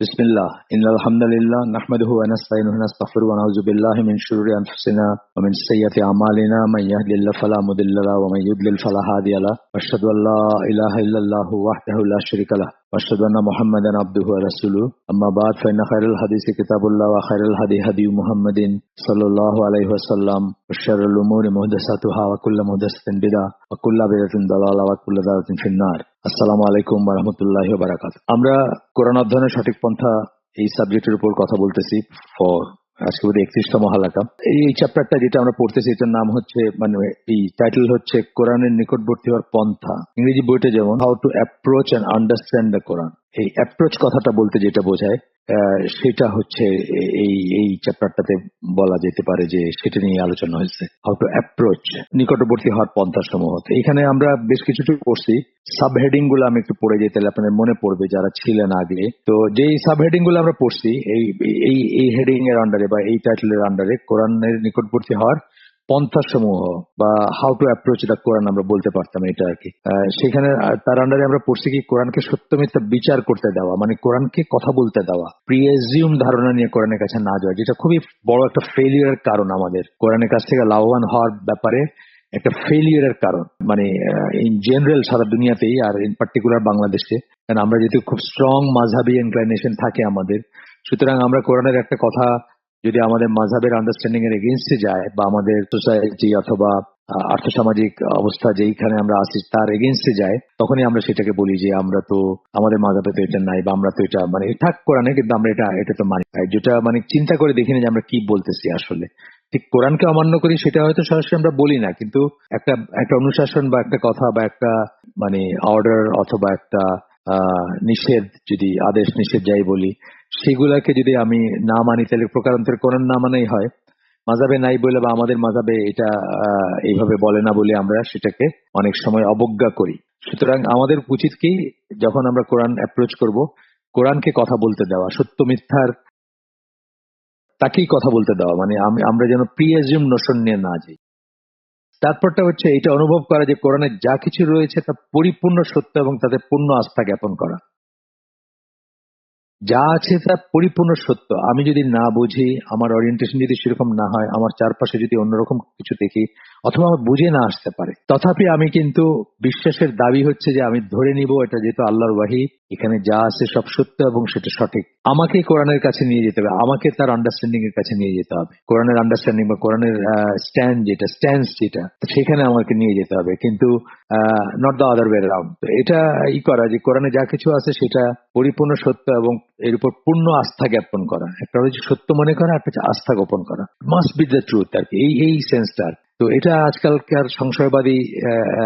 बिस्मिल्लाह इन्नल हम्दुलिल्लाह नहमदुहु व नस्तईनुहु व नस्तगफिरुहु व नऊज़ु बिल्लाहि मिन शुरूरि अनफुसिना व मिन सय्यिआति अमालिना मन यहदिल्लाहु फला मुदिल्ल लहु व मन युद्लिल फला हादिय लहु अशहदु अल्ला इलाहा इल्लल्लाहु वहदहु ला शरीका लहु व अशहदु अन्ना मुहम्मदन अब्दुहु व रसूलुहु अम्मा बाद फ़इन्न खैरल हदीस किताबुल्लाह व खैरल हदी हदी मुहम्मदिन सल्लल्लाहु अलैहि वसल्लम व शर्रुल उमूरि मुहदसातुहा व कुल्लु मुहदसातिन बिदअह व कुल्लु बिदअतिन दलाला व कुल्लु दलालातिन फिन्नार। আসসালামু আলাইকুম ওয়া রাহমাতুল্লাহি ওয়া বারাকাতুহু। আমরা কোরআন অধ্যয়নের সঠিক পন্থা এই সাবজেক্টের উপর কথা বলতেছি ফর আজকে বোধহয় 31তম হালাকা। এই চ্যাপ্টারটা যেটা আমরা পড়তেছি এটার নাম হচ্ছে এই টাইটেল হচ্ছে কোরআনের নিকটবর্তী হওয়ার পন্থা। ইংরেজি বইটা যেমন how to approach and understand the Quran, এই অ্যাপ্রোচ কথাটা বলতে যেটা বোঝায় সেটা হচ্ছে এই চ্যাপ্টারটাতে বলা যেতে পারে যে সেটা নিয়ে আলোচনা হয়েছে, হাউ টু অ্যাপ্রোচ, নিকটবর্তী হওয়ার পন্থা সমূহ। এখানে আমরা বেশ কিছুটু পড়ছি, সাব হেডিং গুলো আমি একটু পড়ে যাই তাহলে আপনাদের মনে পড়বে যারা ছিলেন আগে। তো যেই সাব হেডিং গুলো আমরা পড়ছি এই হেডিং এর আন্ডারে বা এই টাইটেলের আন্ডারে কোরআনের নিকটবর্তী হওয়ার পন্থা সমূহ বা হাউ টু অ্যাপ্রোচ দ্য কোরআন আমরা বলতে পারতাম এটা আর কি। সেখানে তার আন্ডারে আমরা পড়ছি কি কোরআনকে সত্য মিথ্যা বিচার করতে দেওয়া, মানে কোরআনকে কথা বলতে দেওয়া, প্রিএজিউম ধারণা নিয়ে কোরআনের কাছে না যাওয়া, যেটা খুবই বড় একটা ফেলিয়ারের কারণ আমাদের কোরআনের কাছ থেকে লাভবান হওয়ার ব্যাপারে একটা ফেলিয়ারের কারণ, মানে ইন জেনারেল সারা দুনিয়াতেই আর ইন পার্টিকুলার বাংলাদেশে। কারণ আমরা যেহেতু খুব স্ট্রং মাযহাবী ইনক্লাইনেশন থাকে আমাদের, সুতরাং আমরা কোরআনের একটা কথা যদি আমাদের মাযহাবের আন্ডারস্ট্যান্ডিং এর এগেইনস্টে যায় বা আমাদের সোসাইটি অথবা আর্থসামাজিক অবস্থা যেইখানে আমরা আছি তার এগেইনস্টে যায়, তখনই আমরা সেটাকে বলি যে আমরা তো আমাদের মাযহাবে তো এটা নাই বা আমরা তো এটা মানে থাক কোরআনে, কিন্তু আমরা এটা তো মানি, যেটা মানে চিন্তা করে দেখিনি যে আমরা কি বলতেছি আসলে। ঠিক কোরআনকে অমান্য করি সেটা হয়তো সরাসরি আমরা বলি না, কিন্তু একটা অনুশাসন বা একটা কথা বা একটা মানে অর্ডার অথবা একটা নিষেধ, যদি আদেশ নিষেধ যাই বলি, সেগুলাকে যদি আমি না মানি তাহলে প্রকারান্তরে কোরআন না মানাই হয়। মাযহাবে নাই বলে বা আমাদের মাযহাবে এটা এইভাবে বলে না বলে আমরা সেটাকে অনেক সময় অবজ্ঞা করি। সুতরাং আমাদের উচিত কি, যখন আমরা কোরআন অ্যাপ্রোচ করব, কোরআনকে কথা বলতে দেওয়া, সত্য মিথ্যার তাকেই কথা বলতে দেওয়া, মানে আমরা যেন প্রিএজিউম নোশন নিয়ে না যাই। তারপরটা হচ্ছে এটা অনুভব করা যে কোরআনে যা কিছু রয়েছে তা পরিপূর্ণ সত্য এবং তাতে পূর্ণ আস্থা জ্ঞাপন করা। যা আছে তা পরিপূর্ণ সত্য। আমি যদি না বুঝি, আমার ওরিয়েন্টেশন যদি সেরকম না হয়, আমার চারপাশে যদি অন্যরকম কিছু দেখি অথবা আমার বুঝে না আসতে পারে, তথাপি আমি কিন্তু বিশ্বাসের দাবি হচ্ছে যে আমি ধরে নিব এটা যেহেতু আল্লাহর ওয়াহি, এখানে যা আছে সব সত্য এবং সেটা সঠিক। আমাকে কোরআনের কাছে নিয়ে যেতে হবে, আমাকে তার আন্ডারস্ট্যান্ডিং এর কাছে নিয়ে যেতে হবে, কোরআনের আন্ডারস্ট্যান্ডিং বা কোরআনের স্ট্যান্স যেটা সেখানে আমাকে নিয়ে যেতে হবে, কিন্তু not the other way around. এটা করা যে কোরআনে যা কিছু আছে সেটা পরিপূর্ণ সত্য এবং এর উপর পূর্ণ আস্থা জ্ঞাপন করা। একটা হচ্ছে সত্য মনে করা, একটা হচ্ছে আস্থা গোপন করা। মাস্ট বি দ্য ট্রুথ আর কি, এই সেন্সটা। তো এটা আজকালকার সংশয়বাদী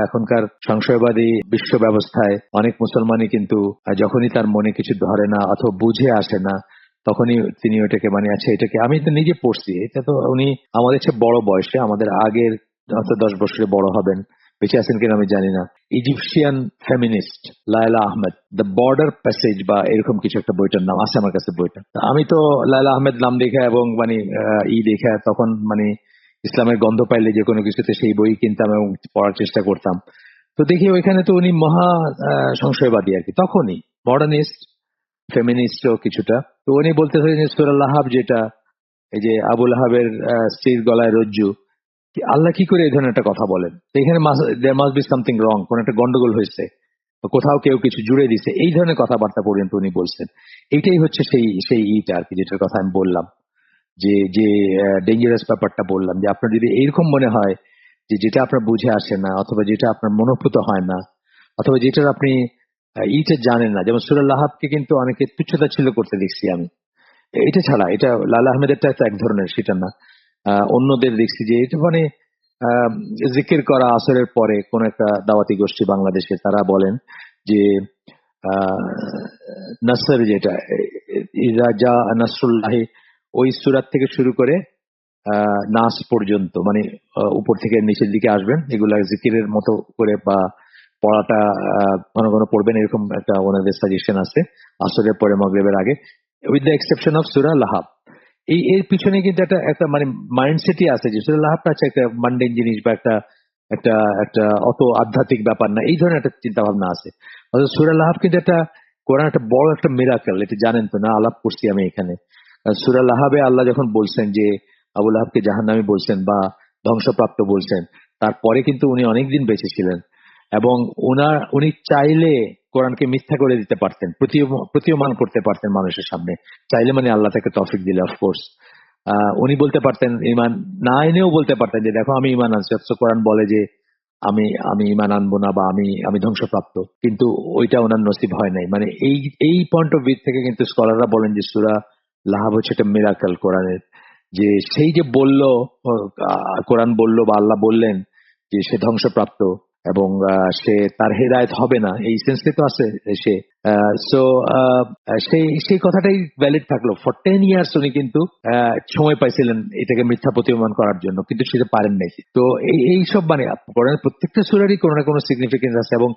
এখনকার সংশয়বাদী বিশ্ব ব্যবস্থায় অনেক মুসলমানই কিন্তু যখনই তার মনে কিছু ধরে না অথবা বুঝে আসে না, তখনই তিনি ওটাকে মানে আচ্ছা এটাকে আমি তো নিজে পড়ছি, এটা তো উনি আমাদের চেয়ে বড় বয়সে, আমাদের আগের হয়তো 10 বছরে বড় হবেন, বেঁচে আছেন কিনা আমি জানি না, Egyptian feminist Laila Ahmed, the border passage বা এরকম কিছু একটা বইটার নাম আছে আমার কাছে। বইটা আমি তো লায়লা আহমেদ নাম দেখে এবং মানে দেখে তখন মানে ইসলামের গন্ধ পাইলে যে কোনো কিছুতে সেই বই কিনতাম এবং পড়ার চেষ্টা করতাম। তো দেখি ওইখানে তো উনি মহা সংশয়বাদী আর কি, তখনই মডার্নিস্ট ফেমিনিস্টও কিছুটা। তো উনি বলতে চাইছেন সূরা লাহাব, যেটা এই যে আবুল আহাবের স্ত্রীর গলায় রজ্জু, আল্লাহ কি করে এই ধরনের একটা কথা বলেন? এখানে there must be something wrong, কোন একটা গন্ডগোল হয়েছে, কোথাও কেউ কিছু জুড়ে দিছে, এই ধরনের কথাবার্তা পর্যন্ত উনি বলছেন। এইটাই হচ্ছে সেই ইটা আর কি, যেটার কথা আমি বললাম যে যে ডেঞ্জারাস ব্যাপারটা বললাম, যে আপনার যদি এইরকম মনে হয় যে যেটা আপনার বুঝে আসে না অথবা যেটা আপনার মনোভূত হয় না অথবা যেটার আপনি জানেন না, যেমন সূরা লাহাবকে কিন্তু অনেকে তুচ্ছতা ছিল করতে দেখছি আমি। এটা ছাড়া, এটা লালা আহমেদেরটা এক ধরনের, সেটা না, অন্যদের দেখছি যে এটা মানে জিকির করা আসরের পরে কোন একটা দাওয়াতি গোষ্ঠী বাংলাদেশে, তারা বলেন যে নাসর, যেটা ইজা জা নাসরুল্লাহি, ওই সূরা থেকে শুরু করে নাস পর্যন্ত, মানে উপর থেকে নিচের দিকে আসবেন, এগুলা জিকিরের মতো করে বা পড়াটা ঘন ঘন পড়বেন, এরকম একটা ওনাদের সাজেশন আছে আসরের পরে মাগরিবের আগে, উইথ দ্য এক্সেপশন অফ সূরা লাহাব। এর পিছনে কিন্তু একটা মানে মাইন্ডসেটই আছে যে সূরা লাহাবটা আছে একটা মান্ডেন জিনিস বা একটা একটা একটা অত আধ্যাত্মিক ব্যাপার না, এই ধরনের একটা চিন্তা ভাবনা আছে। অথচ সূরা লাহাব কিন্তু একটা কোরআন একটা বড় একটা মিরাকেল, এটা জানেন তো না? আলাপ করছি আমি এখানে। সূরা লাহাবে আল্লাহ যখন বলছেন যে আবু লাহাবকে জাহান্নামী বলছেন বা ধ্বংসপ্রাপ্ত বলছেন, তারপরে কিন্তু উনি অনেকদিন বেঁচে ছিলেন এবং উনি চাইলে কোরআনকে মিথ্যা করে দিতে পারতেন, প্রতীয়মান করতে পারতেন মানুষের সামনে, চাইলে, মানে আল্লাহ তাকে তৌফিক দিলে অফকোর্স। উনি বলতে পারতেন, ইমান না এনেও বলতে পারতেন যে দেখো আমি ইমান আনছি, অথচ কোরআন বলে যে আমি আমি ইমান আনবো না বা আমি আমি ধ্বংসপ্রাপ্ত, কিন্তু ওইটা ওনার নসিব হয় নাই। মানে এই এই পয়েন্ট অফ ভিউ থেকে কিন্তু স্কলাররা বলেন যে সূরা লাহাব হচ্ছে একটা মিরাকেল কোরআনের, যে সেই যে বলল, কোরআন বলল বা আল্লাহ বললেন যে সে ধ্বংসপ্রাপ্ত এবং সে তার হেদায়েত হবে না, এই সেন্সে তো আছে সে। সো সেই সেই কথাটাই ভ্যালিড থাকলো। ফর 10 ইয়ার্স উনি কিন্তু সময় পাইছিলেন এটাকে মিথ্যা প্রতীয়মান করার জন্য, কিন্তু সেটা পারেন নাই। তো এই সব মানে কোরআনের প্রত্যেকটা সূরারই কোনো না কোনো সিগনিফিকেন্স আছে এবং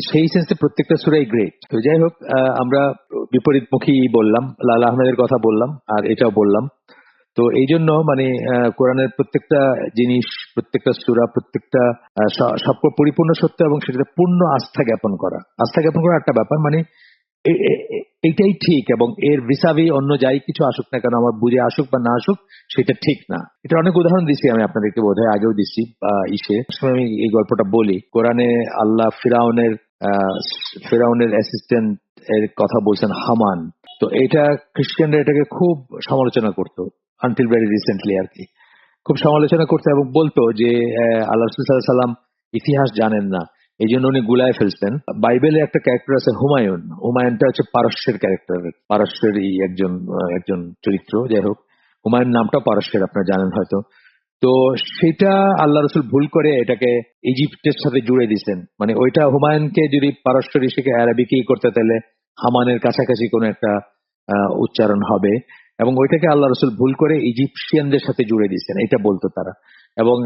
সেই সেন্সে প্রত্যেকটা সূরাই গ্রেট। তো যাই হোক, আমরা বিপরীতমুখী বললাম, লালা আহমেদের কথা বললাম আর এটাও বললাম। তো এই জন্য মানে কোরআনের প্রত্যেকটা জিনিস, প্রত্যেকটা সূরা, প্রত্যেকটা সব পরিপূর্ণ সত্য এবং সেটাতে পূর্ণ আস্থা জ্ঞাপন করা। আস্থা জ্ঞাপন করা একটা ব্যাপার, মানে এইটাই ঠিক এবং এর ভিসাভি অন্য যাই কিছু আসুক না কেন, আমার বুঝে আসুক বা না আসুক, সেটা ঠিক না। এটা অনেক উদাহরণ দিছি আমি আপনাদেরকে, বোধহয় আগেও দিছি আমি এই গল্পটা বলি। কোরআনে আল্লাহ ফিরাউনের অ্যাসিস্ট্যান্ট এর কথা বলছেন, হামান। তো এটা খ্রিস্টানরা এটাকে খুব সমালোচনা করতো, আনটিল ভেরি রিসেন্টলি আর কি। খুব সমালোচনা করতো এবং বলতো যে আল্লাহ রাসূল সাল্লাল্লাহু আলাইহি সাল্লাম ইতিহাস জানেন না, এই জন্য উনি গুলায় ফেলছেন। বাইবেলে একটা ক্যারেক্টার আছে হুমায়ুন, হুমায়ুনটা হচ্ছে পারস্যের ক্যারেক্টার, পারস্যেরই একজন চরিত্র। যাই হোক, হুমায়ুন নামটা পারস্যের, আপনারা জানেন হয়তো। তো সেটা আল্লাহ রসুল ভুল করে এটাকে ইজিপ্টের সাথে জুড়ে দিচ্ছেন। মানে ওইটা হুমায়ুনকে যদি পারস্য ঋষিকে আরবিকেই করতে, তাহলে হামানের কাছাকাছি কোনো একটা উচ্চারণ হবে এবং ওইটাকে আল্লাহ রসুল ভুল করে ইজিপশিয়ানদের সাথে জুড়ে দিচ্ছেন, এটা বলতো তারা। এবং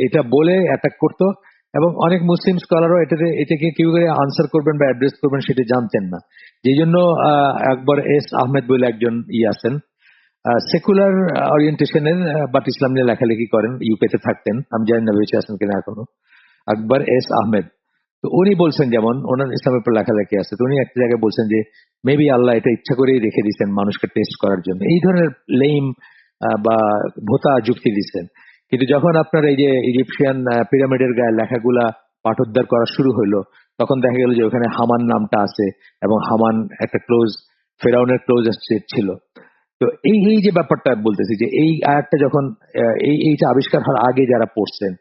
এটা বলে অ্যাটাক করতো এবং অনেক মুসলিম স্কলারও এটাকে কি করে আনসার করবেন বা অ্যাড্রেস করবেন সেটা জানতেন না। যেই জন্য আকবর এস আহমেদ বলে একজন আছেন, সেকুলার ওরিয়েন্টেশনের, বাট ইসলাম নিয়ে লেখালেখি করেন, ইউকেতে থাকতেন, আমি জানি না বেঁচে আছেন কিনা এখনো, আকবর এস আহমেদ। তো উনি বলছেন, যেমন ওনার ইসলামের উপর লেখালেখি আছে, তো উনি একটা জায়গায় বলছেন যে মেবি আল্লাহ এটা ইচ্ছা করেই রেখে দিচ্ছেন মানুষকে টেস্ট করার জন্য, এই ধরনের লেইম বা ভোতা যুক্তি দিচ্ছেন। কিন্তু যখন আপনার এই যে ইজিপশিয়ান পিরামিডের গায়ে লেখাগুলা পাঠোদ্ধার করা শুরু হলো, তখন দেখা গেল যে ওখানে হামান নামটা আছে এবং হামান একটা ফেরাউনের ক্লোজ ছিল। তো এই এই যে ব্যাপারটা বলতেছি, যে এই আয়াতটা যখন এইটা আবিষ্কার হওয়ার আগে যারা পড়ছেন,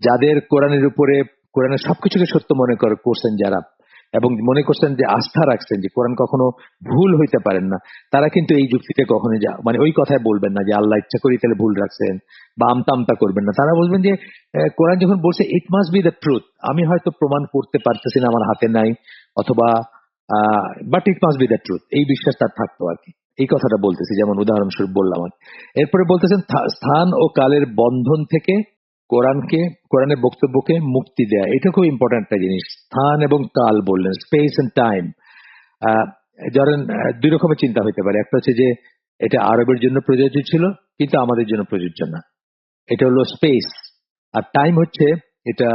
যাদের কোরআনের উপরে, কোরআনের সবকিছুকে সত্য মনে করছেন যারা, এবং মনে করছেন যে আস্থা রাখছেন যে কোরআন কখনো ভুল হইতে পারেন না, তারা কিন্তু এই যুক্তিতে কখনো মানে ওই কথায় বলবেন না যে আল্লাহ ইচ্ছা করি তাহলে ভুল রাখছেন বা আমতা আমতা করবেন না। তারা বলবেন যে কোরআন যখন বলছে it must be the truth, আমি হয়তো প্রমাণ করতে পারতেছি না, আমার হাতে নাই, অথবা but it must be the truth, এই বিশ্বাস তার থাকতো আর কি। এই কথাটা বলতেছি, যেমন উদাহরণস্বরূপ বললাম। এরপরে বলতেছেন স্থান ও কালের বন্ধন থেকে কোরআনের বক্তব্যকে মুক্তি দেয়া, এটা খুব ইম্পর্টেন্ট একটা জিনিস। স্থান এবং কাল বললেন, স্পেস এন্ড টাইম। ধরেন দুই রকমের চিন্তা হইতে পারে, একটা হচ্ছে যে এটা আরবের জন্য প্রযোজ্য ছিল কিন্তু আমাদের জন্য প্রযোজ্য না, এটা হলো স্পেস। আর টাইম হচ্ছে এটা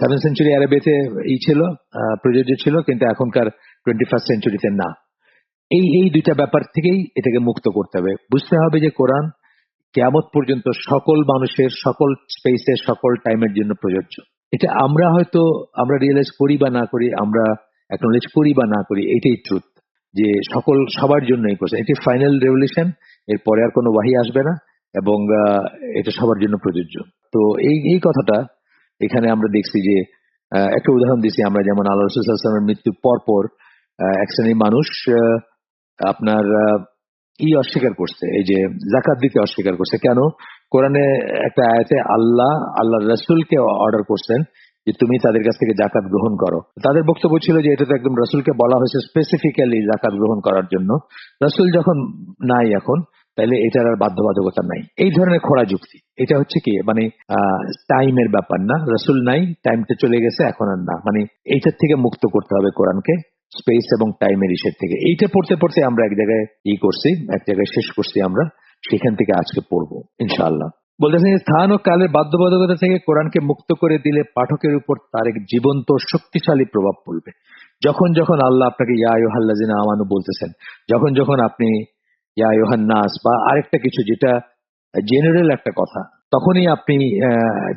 7th সেঞ্চুরি আরবিয়াতে ছিল, প্রযোজ্য ছিল, কিন্তু এখনকার 21st সেঞ্চুরিতে না। এই এই দুইটা ব্যাপার থেকেই এটাকে মুক্ত করতে হবে। বুঝতে হবে যে কোরআন কিয়ামত পর্যন্ত সকল মানুষের, সকল স্পেসের, সকল টাইমের জন্য প্রযোজ্য। এটা আমরা রিয়েলাইজ করি বা না করি, আমরা অ্যাকনোলেজ করি বা না করি, এটাই ট্রুথ, যে সবার জন্যই করছে। এটি ফাইনাল রেভলিউশন, এরপরে আর কোনো ওয়াহি আসবে না এবং এটা সবার জন্য প্রযোজ্য। তো এই এই কথাটা এখানে আমরা দেখছি যে একটা উদাহরণ দিছি আমরা, যেমন আল্লাহ রাসূল সাল্লাল্লাহু আলাইহি ওয়াসাল্লামের মৃত্যুর পরপর এক শ্রেণীর মানুষ আপনার অস্বীকার করছে, এই যে জাকাত দিতে অস্বীকার করছে। কেন? কোরআনে একটা আয়াতে আল্লাহ রাসূলকে অর্ডার করছেন যে তুমি তাদের কাছ থেকে জাকাত গ্রহণ করো। তাদের বক্তব্য ছিল যে এটা তো একদম রাসূলকে বলা হয়েছে স্পেসিফিক্যালি জাকাত গ্রহণ করার জন্য, রাসূল যখন নাই এখন, তাইলে এটার আর বাধ্যবাধকতা নাই। এই ধরনের খোঁড়া যুক্তি। এটা হচ্ছে কি, মানে টাইমের ব্যাপার না, রাসূল নাই, টাইমটা চলে গেছে, এখন আর না, মানে এইটার থেকে মুক্ত করতে হবে কোরআনকে, স্পেস এবং টাইমের ইসের থেকে। এইটা পড়তে পড়তে আমরা এক জায়গায় শেষ করছি আমরা, সেখান থেকে আজকে পড়বো ইনশাআল্লাহ। বলতেছেন স্থান ও কালের বাধ্যবাধকতা থেকে কোরআনকে মুক্ত করে দিলে পাঠকের উপর তার এক জীবন্ত শক্তিশালী প্রভাব পড়বে। যখন যখন আল্লাহ আপনাকে ইয়া আইয়ুহাল্লাযিনা আমানু বলতেছেন, যখন যখন আপনি ইয়া আইয়ুহান নাস বা আরেকটা কিছু যেটা জেনারেল একটা কথা, তখনই আপনি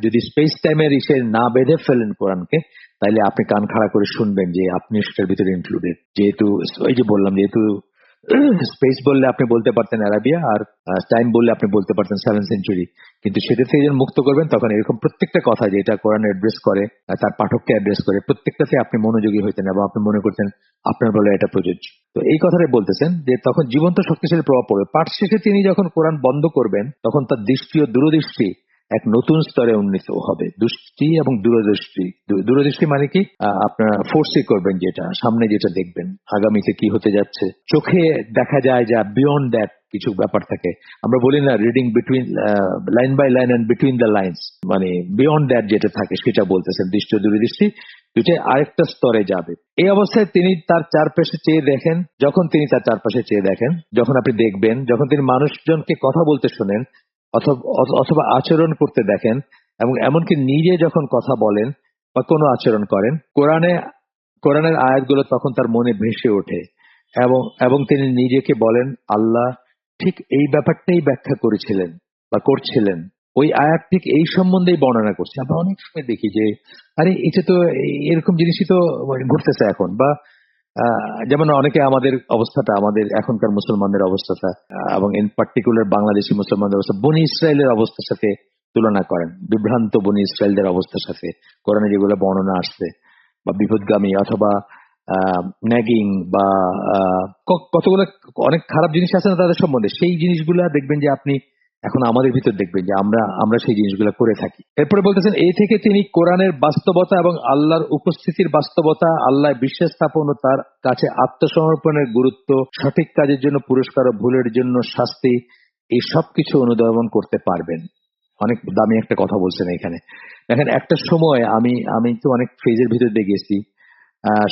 যদি স্পেস টাইমের ইসে না বেঁধে ফেলেন কোরআনকে, তাইলে আপনি কান খাড়া করে শুনবেন যে আপনি সেটার ভিতরে ইনক্লুডেড। যেহেতু ওই যে বললাম, যেহেতু স্পেস বললে আপনি বলতে পারতেন আরাবিয়া, আর টাইম বললে আপনি বলতে পারতেন 7th সেঞ্চুরি, কিন্তু সেটা থেকে যখন মুক্ত করবেন তখন এরকম প্রত্যেকটা কথা যেটা কোরআন অ্যাড্রেস করে, তার পাঠককে অ্যাড্রেস করে, প্রত্যেকটাতে আপনি মনোযোগী হইতেন এবং আপনি মনে করতেন আপনার বলে এটা প্রযোজ্য। তো এই কথাটাই বলতেছেন যে তখন জীবন্ত শক্তিশালী প্রভাব পড়বে। পাঠ শেষে তিনি যখন কোরআন বন্ধ করবেন তখন তার দৃষ্টি ও দূরদৃষ্টি এক নতুন স্তরে উন্নীত হবে। দৃষ্টি এবং দূরদৃষ্টি, দূরদৃষ্টি মানে কি, আপনারা ফোর্সি করবেন যেটা সামনে, যেটা দেখবেন আগামীতে কি হতে যাচ্ছে। চোখে দেখা যায় যা বিয়ন্ড দ্যাট কিছু ব্যাপার থাকে, আমরা বলি না reading between line by line and between the lines, মানে বিয়ন্ড দ্যাট যেটা থাকে সেটা বলতেছেন। দৃষ্টি ও দূরদৃষ্টি দুইটাই আরেকটা স্তরে যাবে। এই অবস্থায় তিনি তার চারপাশে চেয়ে দেখেন, যখন তিনি তার চারপাশে চেয়ে দেখেন, যখন আপনি দেখবেন, যখন তিনি মানুষজনকে কথা বলতে শোনেন অথবা আচরণ করতে দেখেন, এবং এমনকি নিজে যখন কথা বলেন বা কোনো আচরণ করেন, কোরআনের আয়াতগুলো তখন তার মনে ভেসে ওঠে এবং এবং তিনি নিজেকে বলেন আল্লাহ ঠিক এই ব্যাপারটাই ব্যাখ্যা করেছিলেন বা করছিলেন, ওই আয়াত ঠিক এই সম্বন্ধেই বর্ণনা করছে। আমরা অনেক সময় দেখি যে আরে এটা তো এরকম জিনিসই তো ঘটতেছে এখন, বা যেমন অনেকে আমাদের অবস্থাটা, আমাদের এখনকার মুসলমানদের অবস্থাটা এবং ইন পার্টিকুলার বাংলাদেশি মুসলমানদের অবস্থা বনি ইসরায়েলের অবস্থার সাথে তুলনা করেন, বিভ্রান্ত বনি ইসরায়েলদের অবস্থার সাথে কোরআনে যেগুলো বর্ণনা আসছে, বা বিপদগামী অথবা ন্যাগিং বা কতগুলো অনেক খারাপ জিনিস আছে না তাদের সম্বন্ধে, সেই জিনিসগুলা দেখবেন যে আপনি এখন আমাদের ভিতর দেখবেন যে আমরা সেই জিনিসগুলো করে থাকি। এরপরে বলতেছেন এই থেকে তিনি কোরআনের বাস্তবতা এবং আল্লাহর উপস্থিতির বাস্তবতা, আল্লাহ বিশ্বাস স্থাপন ও তার কাছে আত্মসমর্পণের গুরুত্ব, সঠিক কাজের জন্য পুরস্কার ও ভুলের জন্য শাস্তি, এই সবকিছু অনুধাবন করতে পারবেন। অনেক দামি একটা কথা বলছেন এখানে। দেখেন, একটা সময় আমি তো অনেক ফেজের ভিতর দিয়ে গেছি,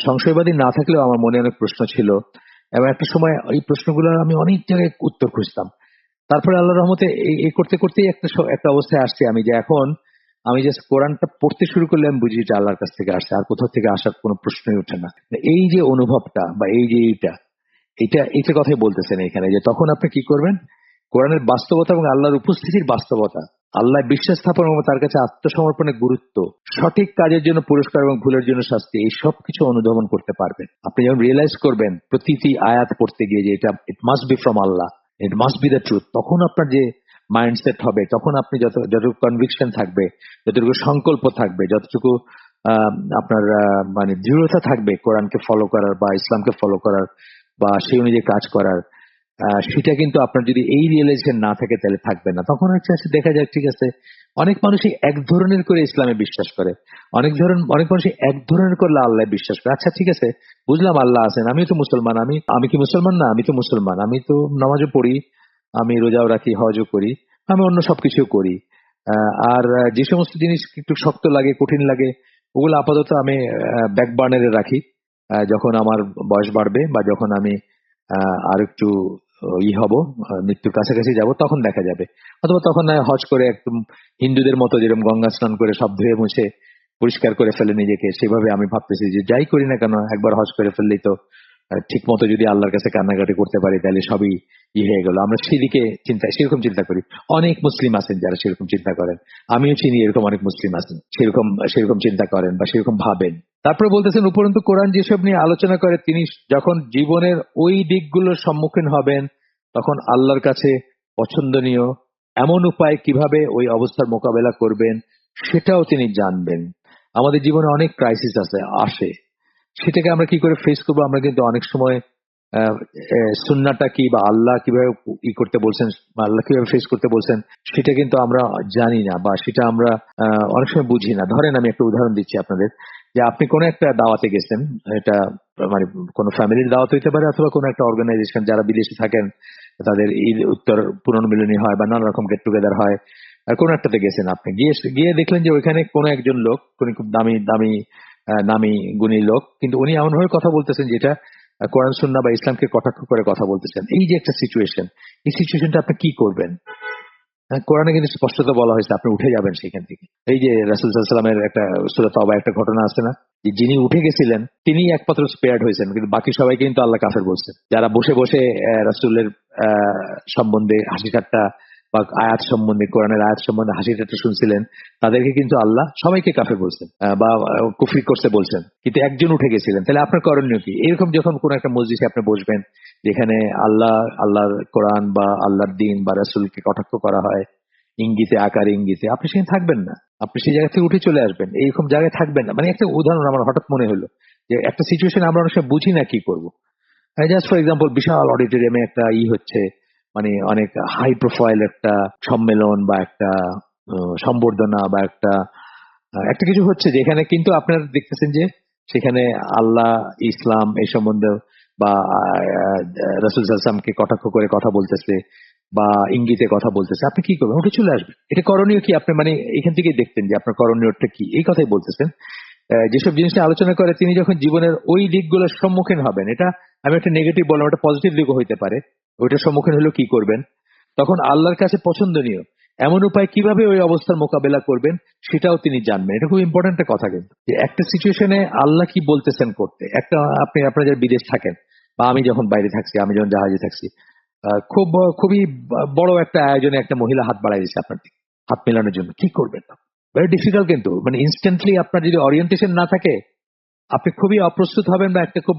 সংশয়বাদী না থাকলেও আমার মনে অনেক প্রশ্ন ছিল, এবং একটা সময় এই প্রশ্নগুলোর আমি অনেক জায়গায় উত্তর খুঁজতাম। তারপরে আল্লাহর রহমতে এই করতে করতেই একটা অবস্থায় আসছি আমি, যে এখন আমি জাস্ট কোরআনটা পড়তে শুরু করলে আমি বুঝি যে আল্লাহর কাছ থেকে আসছে, আর কোথাও থেকে আসার কোনো প্রশ্নই ওঠে না। এই যে অনুভবটা বা এই যে এটা কথাই বলতেছেন এখানে, যে তখন আপনি কি করবেন, কোরআনের বাস্তবতা এবং আল্লাহর উপস্থিতির বাস্তবতা, আল্লাহ বিশ্বাস স্থাপন এবং তার কাছে আত্মসমর্পণের গুরুত্ব, সঠিক কাজের জন্য পুরস্কার এবং ভুলের জন্য শাস্তি, এই সব কিছু অনুধাবন করতে পারবেন। আপনি যখন রিয়েলাইজ করবেন প্রতিটি আয়াত পড়তে গিয়ে যে এটা it must be from Allah, it must be the truth, তখন আপনার যে মাইন্ডসেট হবে, তখন আপনি যতটুকু কনভিকশন থাকবে, যতটুকু সংকল্প থাকবে, যতটুকু আপনার মানে দৃঢ়তা থাকবে কোরআনকে ফলো করার বা ইসলামকে ফলো করার বা সেই অনুযায়ী কাজ করার, সেটা কিন্তু আপনার যদি এই রিয়েলাইজেশন না থাকে তাহলে থাকবে না। তখন হচ্ছে দেখা যায় ঠিক আছে, অনেক মানুষই এক ধরনের করে ইসলামে বিশ্বাস করে, অনেক মানুষই এক ধরনের করলে আল্লাহ বিশ্বাস করে। আচ্ছা ঠিক আছে, বুঝলাম আল্লাহ আছেন, আমিও তো মুসলমান, আমি কি মুসলমান না? আমি তো মুসলমান, আমি তো নামাজও পড়ি, আমি রোজাও রাখি, হজও করি, আমি অন্য সবকিছু করি। আর যে সমস্ত জিনিস একটু শক্ত লাগে, কঠিন লাগে, ওগুলো আপাতত আমি ব্যাক বার্নারে রাখি। যখন আমার বয়স বাড়বে বা যখন আমি আর একটু হব, মৃত্যুর কাছাকাছি যাব, তখন দেখা যাবে। অথবা তখন হজ করে একদম হিন্দুদের মতো যেরকম গঙ্গা স্নান করে সব ধুয়ে মুছে পরিষ্কার করে ফেলে নিজেকে, সেভাবে আমি ভাবতেছি যে যাই করি না কেন একবার হজ করে ফেললেই তো ঠিক মতো যদি আল্লাহর কাছে কান্নাকাটি করতে পারি তাহলে সবই হয়ে গেল। আমরা সেদিকে সেরকম চিন্তা করি। অনেক মুসলিম আছেন যারা সেরকম চিন্তা করেন, আমিও চিনি এরকম অনেক মুসলিম আছেন সেরকম সেরকম চিন্তা করেন বা সেরকম ভাবেন। তারপরে বলতেছেন উপরন্তু কোরআন যেসব নিয়ে আলোচনা করে, তিনি যখন জীবনের ওই দিকগুলোর সম্মুখীন হবেন তখন আল্লাহর কাছে পছন্দনীয় এমন উপায় কিভাবে ওই অবস্থার মোকাবেলা করবেন সেটাও তিনি জানবেন। আমাদের জীবনে অনেক ক্রাইসিস আসে, সেটাকে আমরা কি করে ফেস করবো, আমরা কিন্তু অনেক সময় সুন্নাহটা কি বা আল্লাহ কিভাবে করতে বলছেন বা আল্লাহ কিভাবে ফেস করতে বলছেন সেটা কিন্তু আমরা জানি না, বা সেটা আমরা অনেক সময় বুঝি না। ধরেন আমি একটা উদাহরণ দিচ্ছি আপনাদের, যে আপনি কোনো একটা দাওয়াতে গেছেন, এটা মানে কোনো ফ্যামিলির দাওয়াত হইতে পারে অথবা কোনো একটা অর্গানাইজেশন, যারা বিদেশে থাকেন তাদের ঈদ উত্তর পুনর্মিলনী হয় বা নানা রকম গেট টুগেদার হয়, আর কোনো একটাতে গেছেন, আপনি গিয়ে দেখলেন যে ওইখানে কোনো একজন লোক, কোন খুব দামি দামি নামি গুণী লোক, কিন্তু উনি এমন ভাবে কথা বলতেছেন যেটা কোরআন সুন্নাহ বা ইসলামকে কটাক্ষ করে কথা বলতেছেন। এই যে একটা সিচুয়েশন, এই সিচুয়েশনটা আপনি কি করবেন? কোরআনে কিন্তু স্পষ্টত বলা হয়েছে আপনি উঠে যাবেন সেখান থেকে। এই যে রাসূল সাল্লাল্লাহু আলাইহি ওয়াসাল্লামের একটা সূরা তওবা একটা ঘটনা আছে না, যে যিনি উঠে গেছিলেন তিনি একমাত্র স্পেয়ার্ড হয়েছেন, কিন্তু বাকি সবাইকে কিন্তু আল্লাহ কাফের বলছেন। যারা বসে বসে রাসূলের সম্বন্ধে হাসি ঠাট্টা বা আয়াত সম্বন্ধে, কোরআনের আয়াত সম্বন্ধে হাসি ঠাট্টা শুনছিলেন, তাদেরকে কিন্তু আল্লাহ সবাইকে কাফের বলছেন বা কুফরি করতে বলছেন, কিন্তু একজন উঠে গেছিলেন। তাহলে আপনার করণীয় কি? এরকম যখন কোন একটা মসজিদে আপনি বসবেন যেখানে আল্লাহর কোরআন বা আল্লাহর দ্বীন বা রাসূলকে কটাক্ষ করা হয় ইঙ্গিতে আকারে ইঙ্গিতে, আপনি সেখানে থাকবেন না, আপনি সেই জায়গা থেকে উঠে চলে আসবেন, এইরকম জায়গায় থাকবেন না। মানে একটা উদাহরণ আমার হঠাৎ মনে হলো যে একটা সিচুয়েশন আমরা অনেক সময় বুঝি না কি করবো। জাস্ট ফর এক্সাম্পল, বিশাল অডিটোরিয়ামে একটা হচ্ছে, মানে অনেক হাই প্রোফাইল একটা সম্মেলন বা একটা সম্বর্ধনা বা একটা কিছু হচ্ছে, যেখানে কিন্তু আপনারা দেখতেছেন যে সেখানে আল্লাহ, ইসলাম এই সম্বন্ধে বা রাসূল সাল্লাল্লাহু আলাইহি ওয়াসাল্লামকে কটাক্ষ করে কথা বলতেছে বা ইঙ্গিতে কথা বলতেছে, আপনি কি করবেন? উঠে চলে আসবেন। এটা করণীয় কি? আপনি মানে এখান থেকেই দেখতেন যে আপনার করণীয়টা কি, এই কথাই বলতেছেন। যেসব জিনিস নিয়ে আলোচনা করে তিনি যখন জীবনের ওই দিকগুলোর সম্মুখীন হবেন, এটা আমি একটা নেগেটিভ বললাম, একটা পজিটিভ দিকও হইতে পারে, ওইটার সম্মুখীন হলেও কি করবেন, তখন আল্লাহর কাছে পছন্দনীয় এমন উপায় কিভাবে ওই অবস্থার মোকাবেলা করবেন সেটাও তিনি জানবেন। এটা খুব ইম্পর্টেন্ট একটা কথা, কিন্তু যে একটা সিচুয়েশনে আল্লাহ কি বলতেছেন করতে। একটা আপনি আপনারা যারা বিদেশ থাকেন বা আমি যখন বাইরে থাকছি, আমি যখন জাহাজে থাকছি, খুবই বড় একটা আয়োজনে একটা মহিলা হাত বাড়াই দিচ্ছে আপনার দিকে হাত মেলানোর জন্য, কি করবেন? ভেরি ডিফিকাল্ট, কিন্তু মানে ইনস্ট্যান্টলি আপনার যদি ওরিয়েন্টেশন না থাকে আপনি খুবই অপ্রস্তুত হবেন বা একটা খুব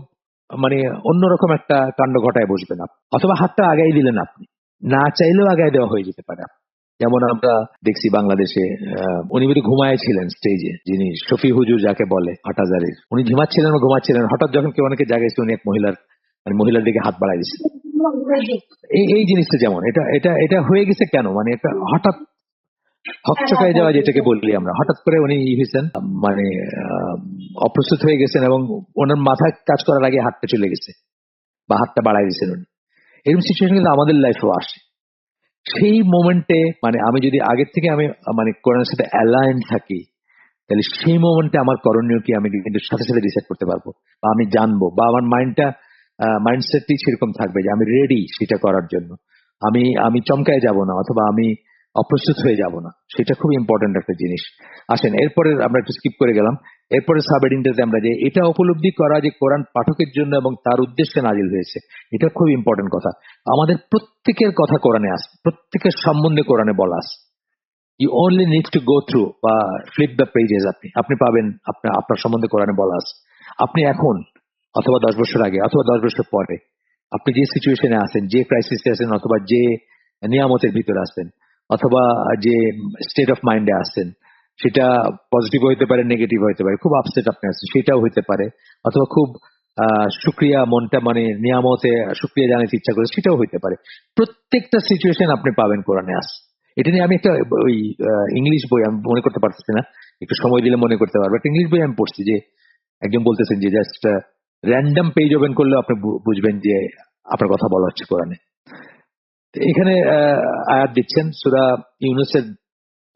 মানে অন্যরকম একটা কাণ্ড ঘটায় বসবেন আপনি, অথবা হাতটা আগাই দিলেন আপনি, না চাইলেও আগায় দেওয়া হয়ে যেতে পারে। যেমন আমরা দেখছি বাংলাদেশে উনি বোধহয় ঘুমাইছিলেন স্টেজে, যিনি শফি হুজুর যাকে বলে হাটহাজারীর, উনি ঘুমাচ্ছিলেন, হঠাৎ যখন কেউ অনেকে জাগাইছে উনি এক মহিলার দিকে হাত বাড়াই দিচ্ছে। এই জিনিসটা যেমন এটা এটা এটা হয়ে গেছে কেন, মানে একটা হঠাৎ হকচকায় যাওয়া যেটাকে বলি আমরা, হঠাৎ করে উনি হয়েছেন, মানে অপ্রস্তুত হয়ে গেছেন এবং ওনার মাথায় কাজ করার আগে হাতটা চলে গেছে বা হাতটা বাড়াই দিয়েছেন উনি। এরকম সিচুয়েশন কিন্তু আমাদের লাইফেও আসে। সেই মোমেন্টে মানে আমি যদি আগের থেকে আমি মানে কোরআনের সাথে অ্যালাইন থাকি, তাহলে সেই মোমেন্টে আমার করণীয় কি আমি কিন্তু সাথে সাথে ডিসাইড করতে পারবো বা আমি জানবো, বা আমার মাইন্ডসেটটি সেরকম থাকবে যে আমি রেডি সেটা করার জন্য। আমি আমি চমকায় যাব না অথবা আমি অপ্রস্তুত হয়ে যাব না। সেটা খুব ইম্পর্টেন্ট একটা জিনিস। আসেন এরপরে আমরা একটু স্কিপ করে গেলাম। এরপরে সাবহেডিংটাতে আমরা যে এটা উপলব্ধি করা যে কোরআন পাঠকের জন্য এবং তার উদ্দেশ্যে নাজিল হয়েছে, এটা খুব ইম্পর্টেন্ট কথা। আমাদের প্রত্যেকের কথা কোরআনে আছে, প্রত্যেকের সম্বন্ধে কোরআনে বলা আছে। You only need to go through বা ফ্লিপ দ্য পেজেস, আপনি পাবেন আপনার সম্বন্ধে কোরআনে বলা আছে। আপনি এখন অথবা 10 বছর আগে অথবা 10 বছর পরে আপনি যে সিচুয়েশনে আছেন, যে ক্রাইসিসে আছেন, অথবা যে নিয়ামতের ভিতরে আছেন, অথবা যে স্টেট অফ মাইন্ডে আছেন, সেটা পজিটিভ হইতে পারে, নেগেটিভ হইতে পারে, খুব আপসেট আপনি আছেন সেটাও হইতে পারে, অথবা খুব শুক্রিয়া, মনটা মানে নিয়ামতে শুক্রিয়া জানাতে ইচ্ছা করে সেটাও হইতে পারে। প্রত্যেকটা সিচুয়েশন আপনি পাবেন কোরআনে আছে। এটা নিয়ে আমি একটা ওই ইংলিশ বই, আমি মনে করতে পারতেছি না, একটু সময় দিলে মনে করতে পারবো, একটা ইংলিশ বই আমি পড়ছি যে একজন বলতেছেন যে জাস্ট র্যান্ডম পেজ ওপেন করলেও আপনি বুঝবেন যে আপনার কথা বলা হচ্ছে কোরআনে। এখানে আয়াত দিচ্ছেন সূরা ইউনূসের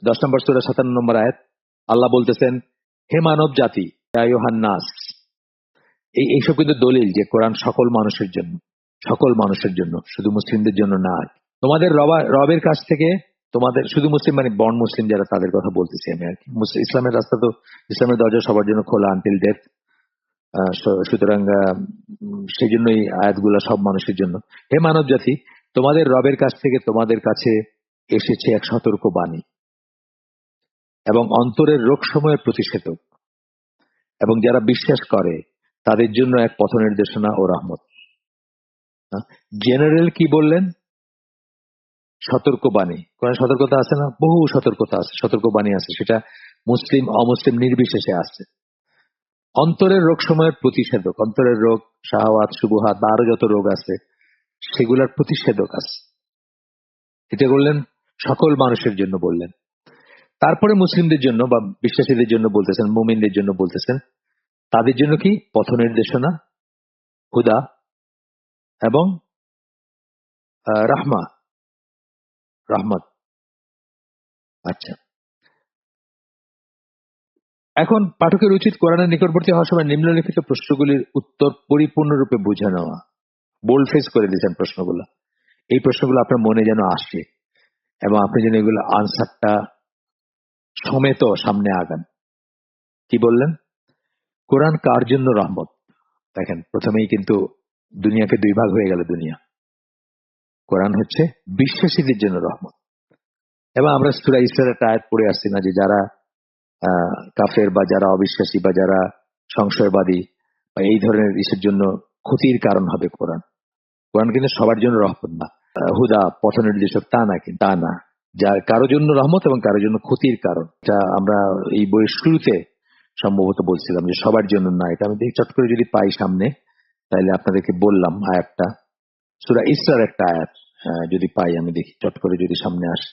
10 নম্বর সূরা 57 নম্বর আয়াত। আল্লাহ বলতেছেন, হে মানব জাতি, ইয়া আইয়ুহান নাস, এইসব কিন্তু দলিল যে কোরআন সকল মানুষের জন্য, শুধু মুসলিমদের জন্য না। তোমাদের রবের কাছ থেকে তোমাদের, শুধু মুসলিম মানে বর্ণ মুসলিম যারা, তাদের কথা বলতেছি আমি আর কি। ইসলামের রাস্তা তো, ইসলামের দরজা সবার জন্য খোলা আনটিল ডেথ। সুতরাং সেই জন্যই আয়াতগুলা সব মানুষের জন্য। হে মানব জাতি, তোমাদের রবের কাছ থেকে তোমাদের কাছে এসেছে এক সতর্ক বাণী এবং অন্তরের রোগ সময়ের প্রতিষেধক, এবং যারা বিশ্বাস করে তাদের জন্য এক পথ নির্দেশনা ও রহমত। জেনারেল কি বললেন? সতর্ক বাণী। কোন সতর্কতা আছে না? বহু সতর্কতা আছে, সতর্ক বাণী আছে, সেটা মুসলিম অমুসলিম নির্বিশেষে আছে। অন্তরের রোগ সময়ের প্রতিষেধক, অন্তরের রোগ, শাহওয়াত, শুবহাত বা আরো যত রোগ আছে সেগুলার প্রতিষেধক আছে। এটা বললেন সকল মানুষের জন্য বললেন। তারপরে মুসলিমদের জন্য বা বিশ্বাসীদের জন্য বলতেছেন, মুমিনদের জন্য বলতেছেন, তাদের জন্য কি? পথ নির্দেশনা, হুদা এবং রহমত। আচ্ছা, এখন পাঠকের উচিত কোরআনের নিকটবর্তী হওয়ার সময় নিম্নলিখিত প্রশ্নগুলির উত্তর পরিপূর্ণরূপে বুঝে নেওয়া। বোল্ড ফেস করে দিয়েছেন প্রশ্নগুলো। এই প্রশ্নগুলো আপনার মনে যেন আসে এবং আপনি যেন এগুলো আনসারটা সমেত সামনে আগান। কি বললেন? কোরআন কার জন্য রহমত? দেখেন, প্রথমেই কিন্তু দুনিয়াকে দুই ভাগ হয়ে গেল। দুনিয়া, কোরআন হচ্ছে বিশ্বাসীদের জন্য রহমত। এবং আমরা সূরা ইসরার একটা আয়াত পড়ে আসছি না, যে যারা কাফের বা যারা অবিশ্বাসী বা যারা সংশয়বাদী বা এই ধরনের ইসের জন্য ক্ষতির কারণ হবে কোরআন। কোরআন কিন্তু সবার জন্য রহমত না, হুদা পথ নির্দেশক তা না, কিন্তু তা না, যার কারোর জন্য রহমত এবং কারোর জন্য ক্ষতির কারণ। এটা আমরা এই বইয়ের শুরুতে সম্ভবত বলছিলাম যে সবার জন্য না। এটা আমি দেখি চট করে যদি পাই সামনে, তাহলে আপনাদেরকে বললাম আয়াতটা, সূরা ইসরার একটা আয়াত। যদি পাই, আমি দেখি চট করে যদি সামনে আসে।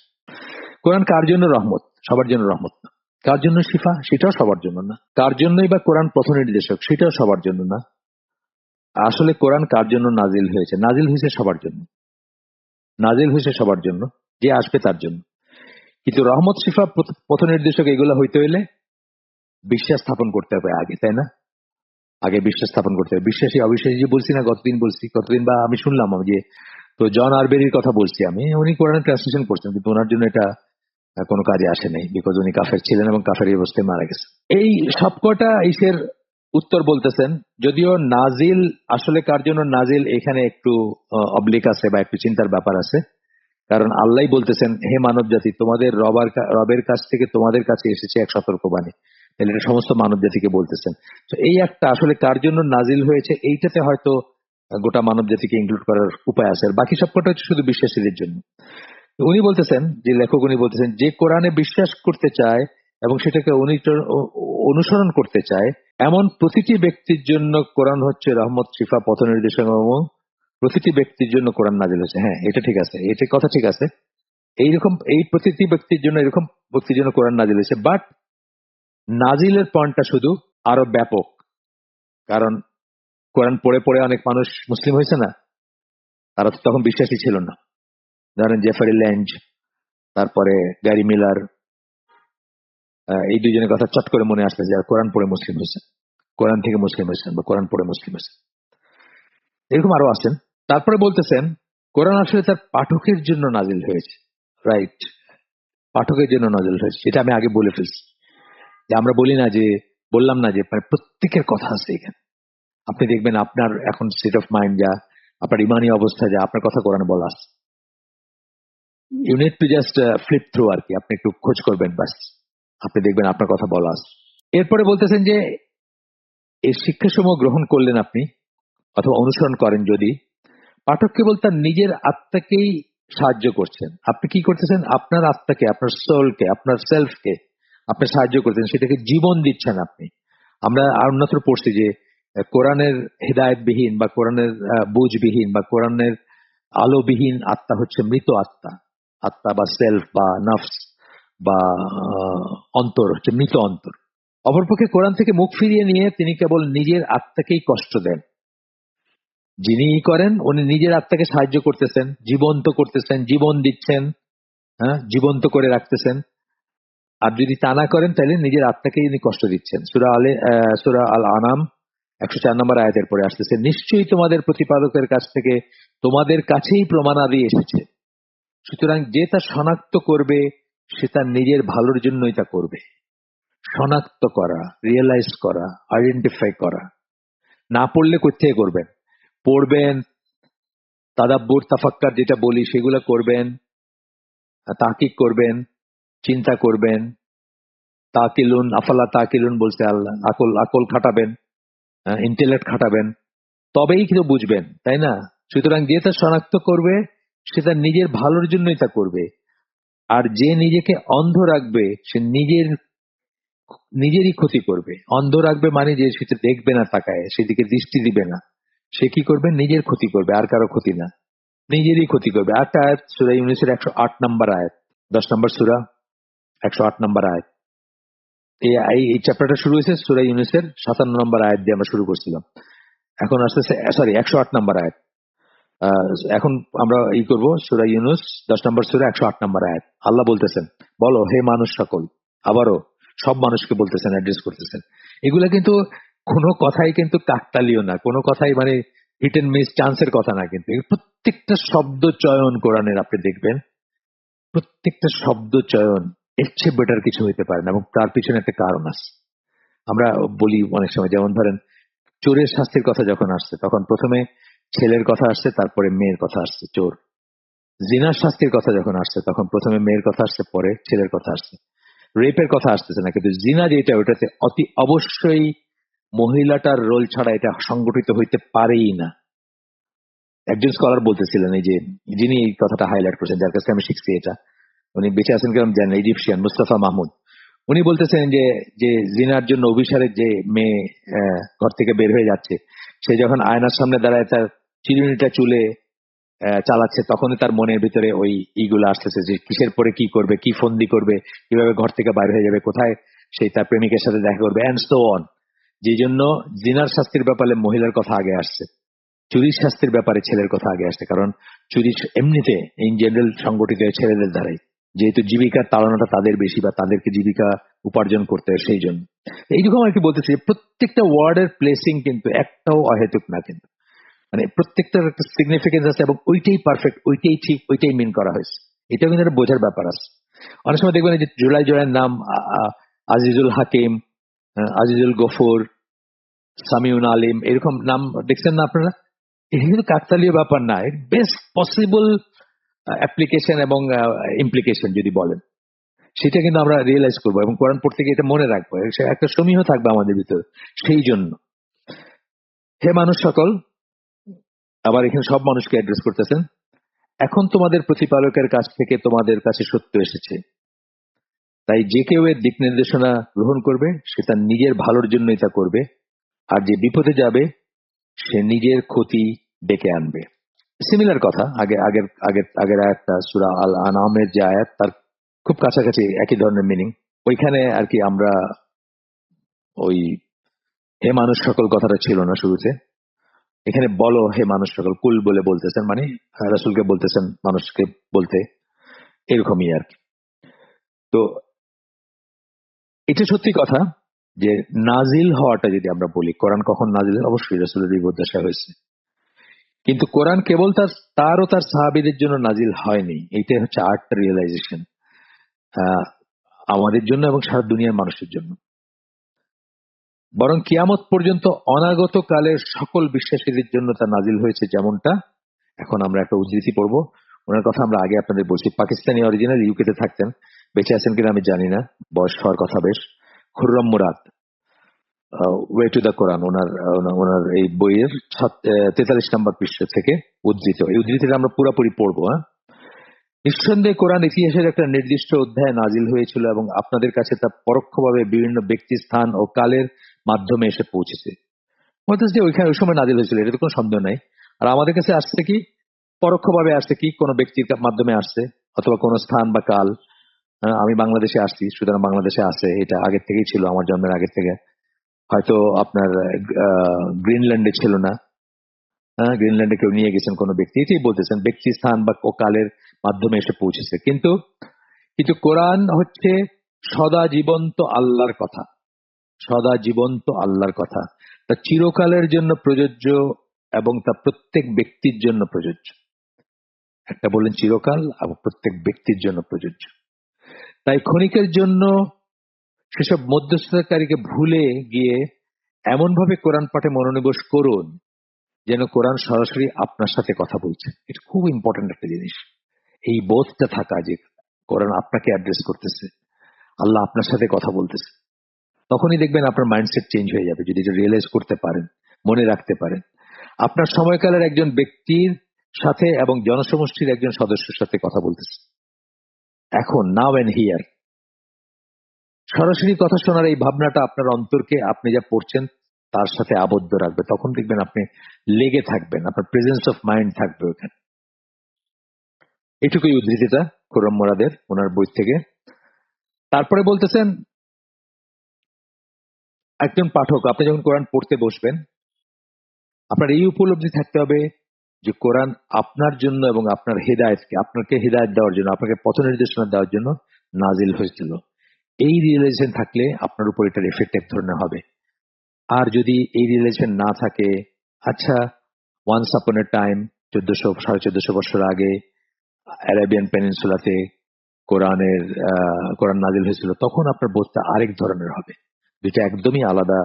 কোরআন কার জন্য রহমত? সবার জন্য রহমত না। কার জন্য শিফা? সেটাও সবার জন্য না। কার জন্যই বা কোরআন পথ নির্দেশক? সেটাও সবার জন্য না। আসলে কোরআন কার জন্য নাজিল হয়েছে? নাজিল হয়েছে সবার জন্য। নাজিল হয়েছে সবার জন্য, যে আসবে তার জন্য। কিন্তু রহমত, শিফা, পথ নির্দেশক এগুলো হইতে হইলে বিশ্বাস স্থাপন করতে হবে আগে, তাই না? আগে বিশ্বাস স্থাপন করতে হবে। বিশ্বাসী অবিশ্বাসী যে বলছি না, গতদিন বা আমি শুনলাম যে, তো জন আরবেরির কথা বলছি আমি, উনি কোরআন ট্রান্সলেশন করছেন, কিন্তু ওনার জন্য এটা কোনো কাজে আসে নাই, বিকজ উনি কাফের ছিলেন এবং কাফের অবস্থায় মারা গেছে। এই সবকটা ইসের উত্তর বলতেছেন, যদিও নাজিল আসলে কার জন্য নাজিল এখানে একটু অবলিক আছে বা একটু চিন্তার ব্যাপার আছে। কারণ আল্লাহ বলতেছেন, হে মানব জাতি, তোমাদের রবের কাছ থেকে তোমাদের কাছে এসেছে এক সতর্কবাণী। তাহলে এটা সমস্ত মানব জাতিকে বলতেছেন। তো এই একটা আসলে কার জন্য নাজিল হয়েছে, এইটাতে হয়তো গোটা মানব জাতিকে ইনক্লুড করার উপায় আছে। আর বাকি সবকটা হচ্ছে শুধু বিশ্বাসীদের জন্য। উনি বলতেছেন, যে লেখক, উনি বলতেছেন, যে কোরআনে বিশ্বাস করতে চায় এবং সেটাকে অনুসরণ করতে চায়, এমন প্রতিটি ব্যক্তির জন্য কোরআন হচ্ছে রহমত, শিফা, পথ নির্দেশক, এবং প্রতিটি ব্যক্তির জন্য কোরআন নাজিল হয়েছে। হ্যাঁ, এটা ঠিক আছে, এটা কথা ঠিক আছে। এইরকম এই প্রতিটি ব্যক্তির জন্য, এরকম ব্যক্তির জন্য কোরআন নাজিল হয়েছে। বাট নাজিলের পয়েন্টটা শুধু আরো ব্যাপক। কারণ কোরআন পড়ে পড়ে অনেক মানুষ মুসলিম হয়েছে না, তারা তো তখন বিশ্বাসী ছিল না। ধরেন জেফারি ল্যাঞ্জ, তারপরে গ্যারি মিলার, এই দুইজনের কথা চট করে মনে আসছে, যারা কোরআন পড়ে মুসলিম হয়েছে, কোরআন থেকে মুসলিম হয়েছেন বা কোরআন পড়ে মুসলিম হয়েছেন। এরকম আরো আছেন। তারপরে বলতেছেন, কোরআন আসলে তার পাঠকের জন্য নাজিল হয়েছে। রাইট, পাঠকের জন্য নাজিল হয়েছে। এটা আমি আগে বলে ফেলছি, যে আমরা বলি না, যে বললাম না, যে মানে প্রত্যেকের কথা আছে এখানে। আপনি দেখবেন আপনার এখন স্টেট অফ মাইন্ড যা, আপনার ইমানি অবস্থা যা, আপনার কথা কোরআনে বলা আছে। You need to just flip through আর কি, আপনি একটু খোঁজ করবেন, বাস আপনি দেখবেন আপনার কথা বলা আছে। এরপরে বলতেছেন যে এই শিক্ষাসমূহ গ্রহণ করলেন আপনি অথবা অনুসরণ করেন যদি, পাঠক কেবল তার নিজের আত্মাকেই সাহায্য করছেন। আপনি কি করতেছেন? আপনার আত্মাকে, আপনার সোলকে, আপনার সেলফকে আপনি সাহায্য করতেছেন, সেটাকে জীবন দিচ্ছেন আপনি। আমরা অন্যত্র পড়ছি যে কোরআনের হেদায়েতবিহীন বা কোরআনের বুঝবিহীন বা কোরআনের আলোবিহীন আত্মা হচ্ছে মৃত আত্মা। আত্মা বা সেলফ বা নফস বা অন্তর হচ্ছে মৃত অন্তর। অপরপক্ষে কোরআন থেকে মুখ ফিরিয়ে নিয়ে তিনি কেবল নিজের আত্মাকেই কষ্ট দেন। যিনি করেন, উনি নিজের আত্মাকে সাহায্য করতেছেন, জীবন্ত করতেছেন, জীবন দিচ্ছেন, হ্যাঁ, জীবন্ত করে রাখতেছেন। আর যদি তা না করেন, তাহলে নিজের আত্মাকে ইনি কষ্ট দিচ্ছেন। সূরা আল আনাম 104 নম্বর আয়াতের পরে আসতেছে, নিশ্চয়ই তোমাদের প্রতিপালকের কাছ থেকে তোমাদের কাছেই প্রমাণাদি এসেছে। সুতরাং যে তা শনাক্ত করবে, সে তার নিজের ভালোর জন্যই তা করবে। শনাক্ত করা, রিয়েলাইজ করা, আইডেন্টিফাই করা। না পড়লে কোথেকে করবেন? পড়বেন, তাদাব্বুর, তাফাক্কার যেটা বলি সেগুলো করবেন, তাহকিক করবেন, চিন্তা করবেন। তাকিলুন, আফালা তাকিলুন বলছে আল্লাহ, আকল আকল খাটাবেন, ইন্টেলেক্ট খাটাবেন, তবেই কিন্তু বুঝবেন, তাই না? সুতরাং যে তা শনাক্ত করবে, সে তার নিজের ভালোর জন্যই তা করবে। আর যে নিজেকে অন্ধ রাখবে, সে নিজেরই ক্ষতি করবে। অন্ধ রাখবে মানে যে সেটা দেখবে না, তাকায় সেদিকে দৃষ্টি দিবে না, সে কি করবে? নিজের ক্ষতি করবে, আর কারো ক্ষতি না, নিজেরই ক্ষতি করবে। আরেকটা আয়াত, সূরা ইউনূসের 108 নম্বর আয়াত, 10 নম্বর সূরা, 108 নম্বর আয়াত। এই চ্যাপ্টারটা শুরু হয়েছে সূরা ইউনূসের 57 নম্বর আয়াত দিয়ে আমরা শুরু করছিলাম। এখন আসতেছে, সরি, 108 নম্বর আয়াত। এখন আমরা করব সূরা ইউনূস 10 নম্বর সূরা 108 নম্বর আয়াত। আল্লাহ বলতেছেন, বলো হে মানুষ সকল। আবারও সব মানুষকে বলতেছেন, অ্যাড্রেস করতেছেন। এগুলা কিন্তু কোনো কথাই কিন্তু কাকতালীয় না, কোনো কথাই মানে হিট এন্ড মিস চান্সের কথা না, কিন্তু প্রত্যেকটা শব্দ চয়ন কোরআনের আপনি দেখবেন প্রত্যেকটা শব্দ চয়ন এর চেয়ে বেটার কিছু হইতে পারে না, এবং তার পিছনে একটা কারণ আছে। আমরা বলি অনেক সময়, যেমন ধরেন চোরের শাস্তির কথা যখন আসছে তখন প্রথমে ছেলের কথা আসছে, তারপরে মেয়ের কথা আসছে। চোর জিনার শাস্তির কথা যখন আসছে তখন প্রথমে মেয়ের কথা আসছে, পরে ছেলের কথা আসছে। রেপের কথা আসতেছে না, কিন্তু জিনা যেটা ওটাতে অতি অবশ্যই মহিলাটার রোল ছাড়া এটা সংগঠিত হইতে পারেই না। একজন স্কলার বলতেছিলেন, এই যে যিনি এই কথাটা হাইলাইট করেছেন, যার কাছে আমি শিখছি এটা, উনি বেঁচে আছেন কিরম জানেন, ইজিপশিয়ান মুস্তাফা মাহমুদ। উনি বলতেছেন যে যে জিনার জন্য অভিসারের যে মেয়ে ঘর থেকে বের হয়ে যাচ্ছে, সে যখন আয়নার সামনে দাঁড়ায় তার চিরুনিটা চুলে চালাচ্ছে, তখনই তার মনের ভিতরে ওই ইগুলো আসতেছে যে কিসের পরে কি করবে, কি ফন্দি করবে, কিভাবে ঘর থেকে বাইরে হয়ে যাবে, কোথায় সেই তার প্রেমিকের সাথে দেখা করবে, অ্যান্ড সো অন। যে জন্য জিনার শাস্তির ব্যাপারে মহিলার কথা আগে আসছে, চুরির শাস্তির ব্যাপারে ছেলের কথা আগে আসছে। কারণ চুরি এমনিতে ইন জেনারেল সংগঠিত হয় ছেলেদের দ্বারাই, যেহেতু জীবিকার তাড়নাটা তাদের বেশি, বা তাদেরকে জীবিকা উপার্জন করতে হয়, সেই জন্য এইরকম আর কি বলতেছি। প্রত্যেকটা ওয়ার্ডের প্লেসিং কিন্তু একটাও অহেতুক না, কিন্তু মানে প্রত্যেকটার একটা সিগনিফিকেন্স আছে, এবং ওইটাই পারফেক্ট, ওইটাই ঠিক, ওইটাই মিন করা হয়েছে। এটাও কিন্তু একটা বোঝার ব্যাপার আছে। অনেক সময় দেখবেন যে জুলাই জয়ের নাম আজিজুল হাকিম, আজিজুল গফুর, সামিউন আলিম, এরকম নাম দেখছেন না আপনারা? এটা কিন্তু কাকতালীয় ব্যাপার না, বেস্ট পসিবল অ্যাপ্লিকেশন এবং ইমপ্লিকেশন যদি বলেন, সেটা কিন্তু আমরা রিয়েলাইজ করবো, এবং কোরআন পড়তে গিয়ে এটা মনে রাখবো, একটা সমীহ থাকবে আমাদের ভিতরে। সেই জন্য হে মানুষ সকল, আবার এখানে সব মানুষকে অ্যাড্রেস করতেছেন, এখন তোমাদের প্রতিপালকের কাছ থেকে তোমাদের কাছে সত্য এসেছে, তাই যে কেউ এর দিক নির্দেশনা গ্রহণ করবে সে তার নিজের ভালোর জন্যই তা করবে, আর যে বিপদে যাবে সে নিজের ক্ষতি ডেকে আনবে। সিমিলার কথা আগের আগের আগের আগের আয়াতটা, সূরা আল আনামের যে আয়াত, তার খুব কাছাকাছি একই ধরনের মিনিং। ওইখানে আর কি আমরা ওই হে মানুষ সকল কথাটা ছিল না শুরুতে, এখানে বলো হে মানুষ সকল, কুল বলে বলতেছেন, মানে রাসূলকে বলতেছেন মানুষকে বলতে, এরকমই আর কি। তো এটা সত্যি কথা যে নাজিল হওয়াটা যদি আমরা বলি, কোরআন কখন নাজিল হয়, অবশ্যই রাসূলের বিপদদশায় হয়েছে, কিন্তু কোরআন কেবল তার ও তার সাহাবীদের জন্য নাজিল হয়নি। এইটাই হচ্ছে আর্টটা রিয়েলাইজেশন, আমাদের জন্য এবং সারা দুনিয়ার মানুষের জন্য। বরং কিয়ামত পর্যন্ত অনাগত কালের সকল বিশ্বাসীদের জন্য তা নাজিল হয়েছে। যেমনটা এখন আমরা একটা উদ্ধৃতি পড়বো, ওনার কথা আমরা আগে আপনাদের বলছি, পাকিস্তানি অরিজিনাল, ইউকেতে থাকতেন, বেঁচে আছেন কিনা আমি জানি না, বয়স হওয়ার কথা বেশ। Khurram Murad, way to the Quran, ওনার এই বইয়ের 43 নম্বর পৃষ্ঠা থেকে উদ্ধৃত। এই উদ্ধৃতিটা আমরা পুরোপুরি পড়বো। নিঃসন্দেহে কোরআন ইতিহাসের একটা নির্দিষ্ট অধ্যায় নাজিল হয়েছিল, এবং আপনাদের কাছে তা পরোক্ষভাবে বিভিন্ন ব্যক্তি, স্থান ও কালের মাধ্যমে এসে পৌঁছেছে। যে ওইখানে ওই সময় নাজিল হয়েছিল, এটা তো কোনো সন্দেহ নাই। আর আমাদের কাছে আসছে কি পরোক্ষভাবে আসছে, কি কোনো ব্যক্তির মাধ্যমে আসছে, অথবা কোনো স্থান বা কাল। আমি বাংলাদেশে আসছি, সুতরাং বাংলাদেশে আছে, এটা আগের থেকেই ছিল, আমার জন্মের আগের থেকে। হয়তো আপনার গ্রিনল্যান্ডে ছিল না, গ্রিনল্যান্ডে কেউ নিয়ে গেছেন কোনো ব্যক্তি, এটাই বলতেছেন ব্যক্তি, স্থান বা কালের মাধ্যমে এসে পৌঁছেছে। কিন্তু কিন্তু কোরআন হচ্ছে সদা জীবন্ত আল্লাহর কথা, সদা জীবন্ত আল্লাহর কথা, তা চিরকালের জন্য প্রযোজ্য, এবং তা প্রত্যেক ব্যক্তির জন্য প্রযোজ্য। একটা বললেন চিরকাল, এবং প্রত্যেক ব্যক্তির জন্য প্রযোজ্য। তাই ক্ষণিকের জন্য সেসব মধ্যস্থতাকারীকে ভুলে গিয়ে এমন ভাবে কোরআন পাঠে মনোনিবেশ করুন যেন কোরআন সরাসরি আপনার সাথে কথা বলছে। এটা খুব ইম্পর্টেন্ট একটা জিনিস, এই বোধটা থাকা যে কোরআন আপনাকে অ্যাড্রেস করতেছে, আল্লাহ আপনার সাথে কথা বলতেছে। তখনই দেখবেন আপনার মাইন্ডসেট চেঞ্জ হয়ে যাবে, যদি এটা রিয়েলাইজ করতে পারেন, মনে রাখতে পারেন। আপনার সময়কালের একজন ব্যক্তির সাথে এবং জনসমষ্টির একজন সদস্যের সাথে কথা বলতেছে এখন, নাও এন্ড হিয়ার। সরাসরি কথা শোনার এই ভাবনাটা আপনার অন্তরকে আপনি যা পড়ছেন তার সাথে আবদ্ধ রাখবে। তখন দেখবেন আপনি লেগে থাকবেন, আপনার প্রেজেন্স অফ মাইন্ড থাকবে ওখানে। এটুকুই উদ্ধৃতিটা খুররম মুরাদের ওনার বই থেকে। তারপরে বলতেছেন, একজন পাঠক, আপনি যখন কোরআন পড়তে বসবেন, আপনার এই উপলব্ধি থাকতে হবে যে কোরআন আপনার জন্য এবং আপনার হেদায়েতকে, আপনাকে হেদায়েত দেওয়ার জন্য, আপনাকে পথ নির্দেশনা দেওয়ার জন্য নাজিল হয়েছিল। এই রিয়েলাইজেশন থাকলে আপনার উপর এটার এফেক্ট এক ধরনের হবে। আর যদি এই রিলেশন না থাকে, আচ্ছা, ওয়ান্স আপন এ টাইম 1400 1450 বছর আগে অ্যারাবিয়ান পেনিনসুলাতে কোরআন নাজিল হয়েছিল, তখন আপনার বোধটা আরেক ধরনের হবে। দুইটা একদমই আলাদা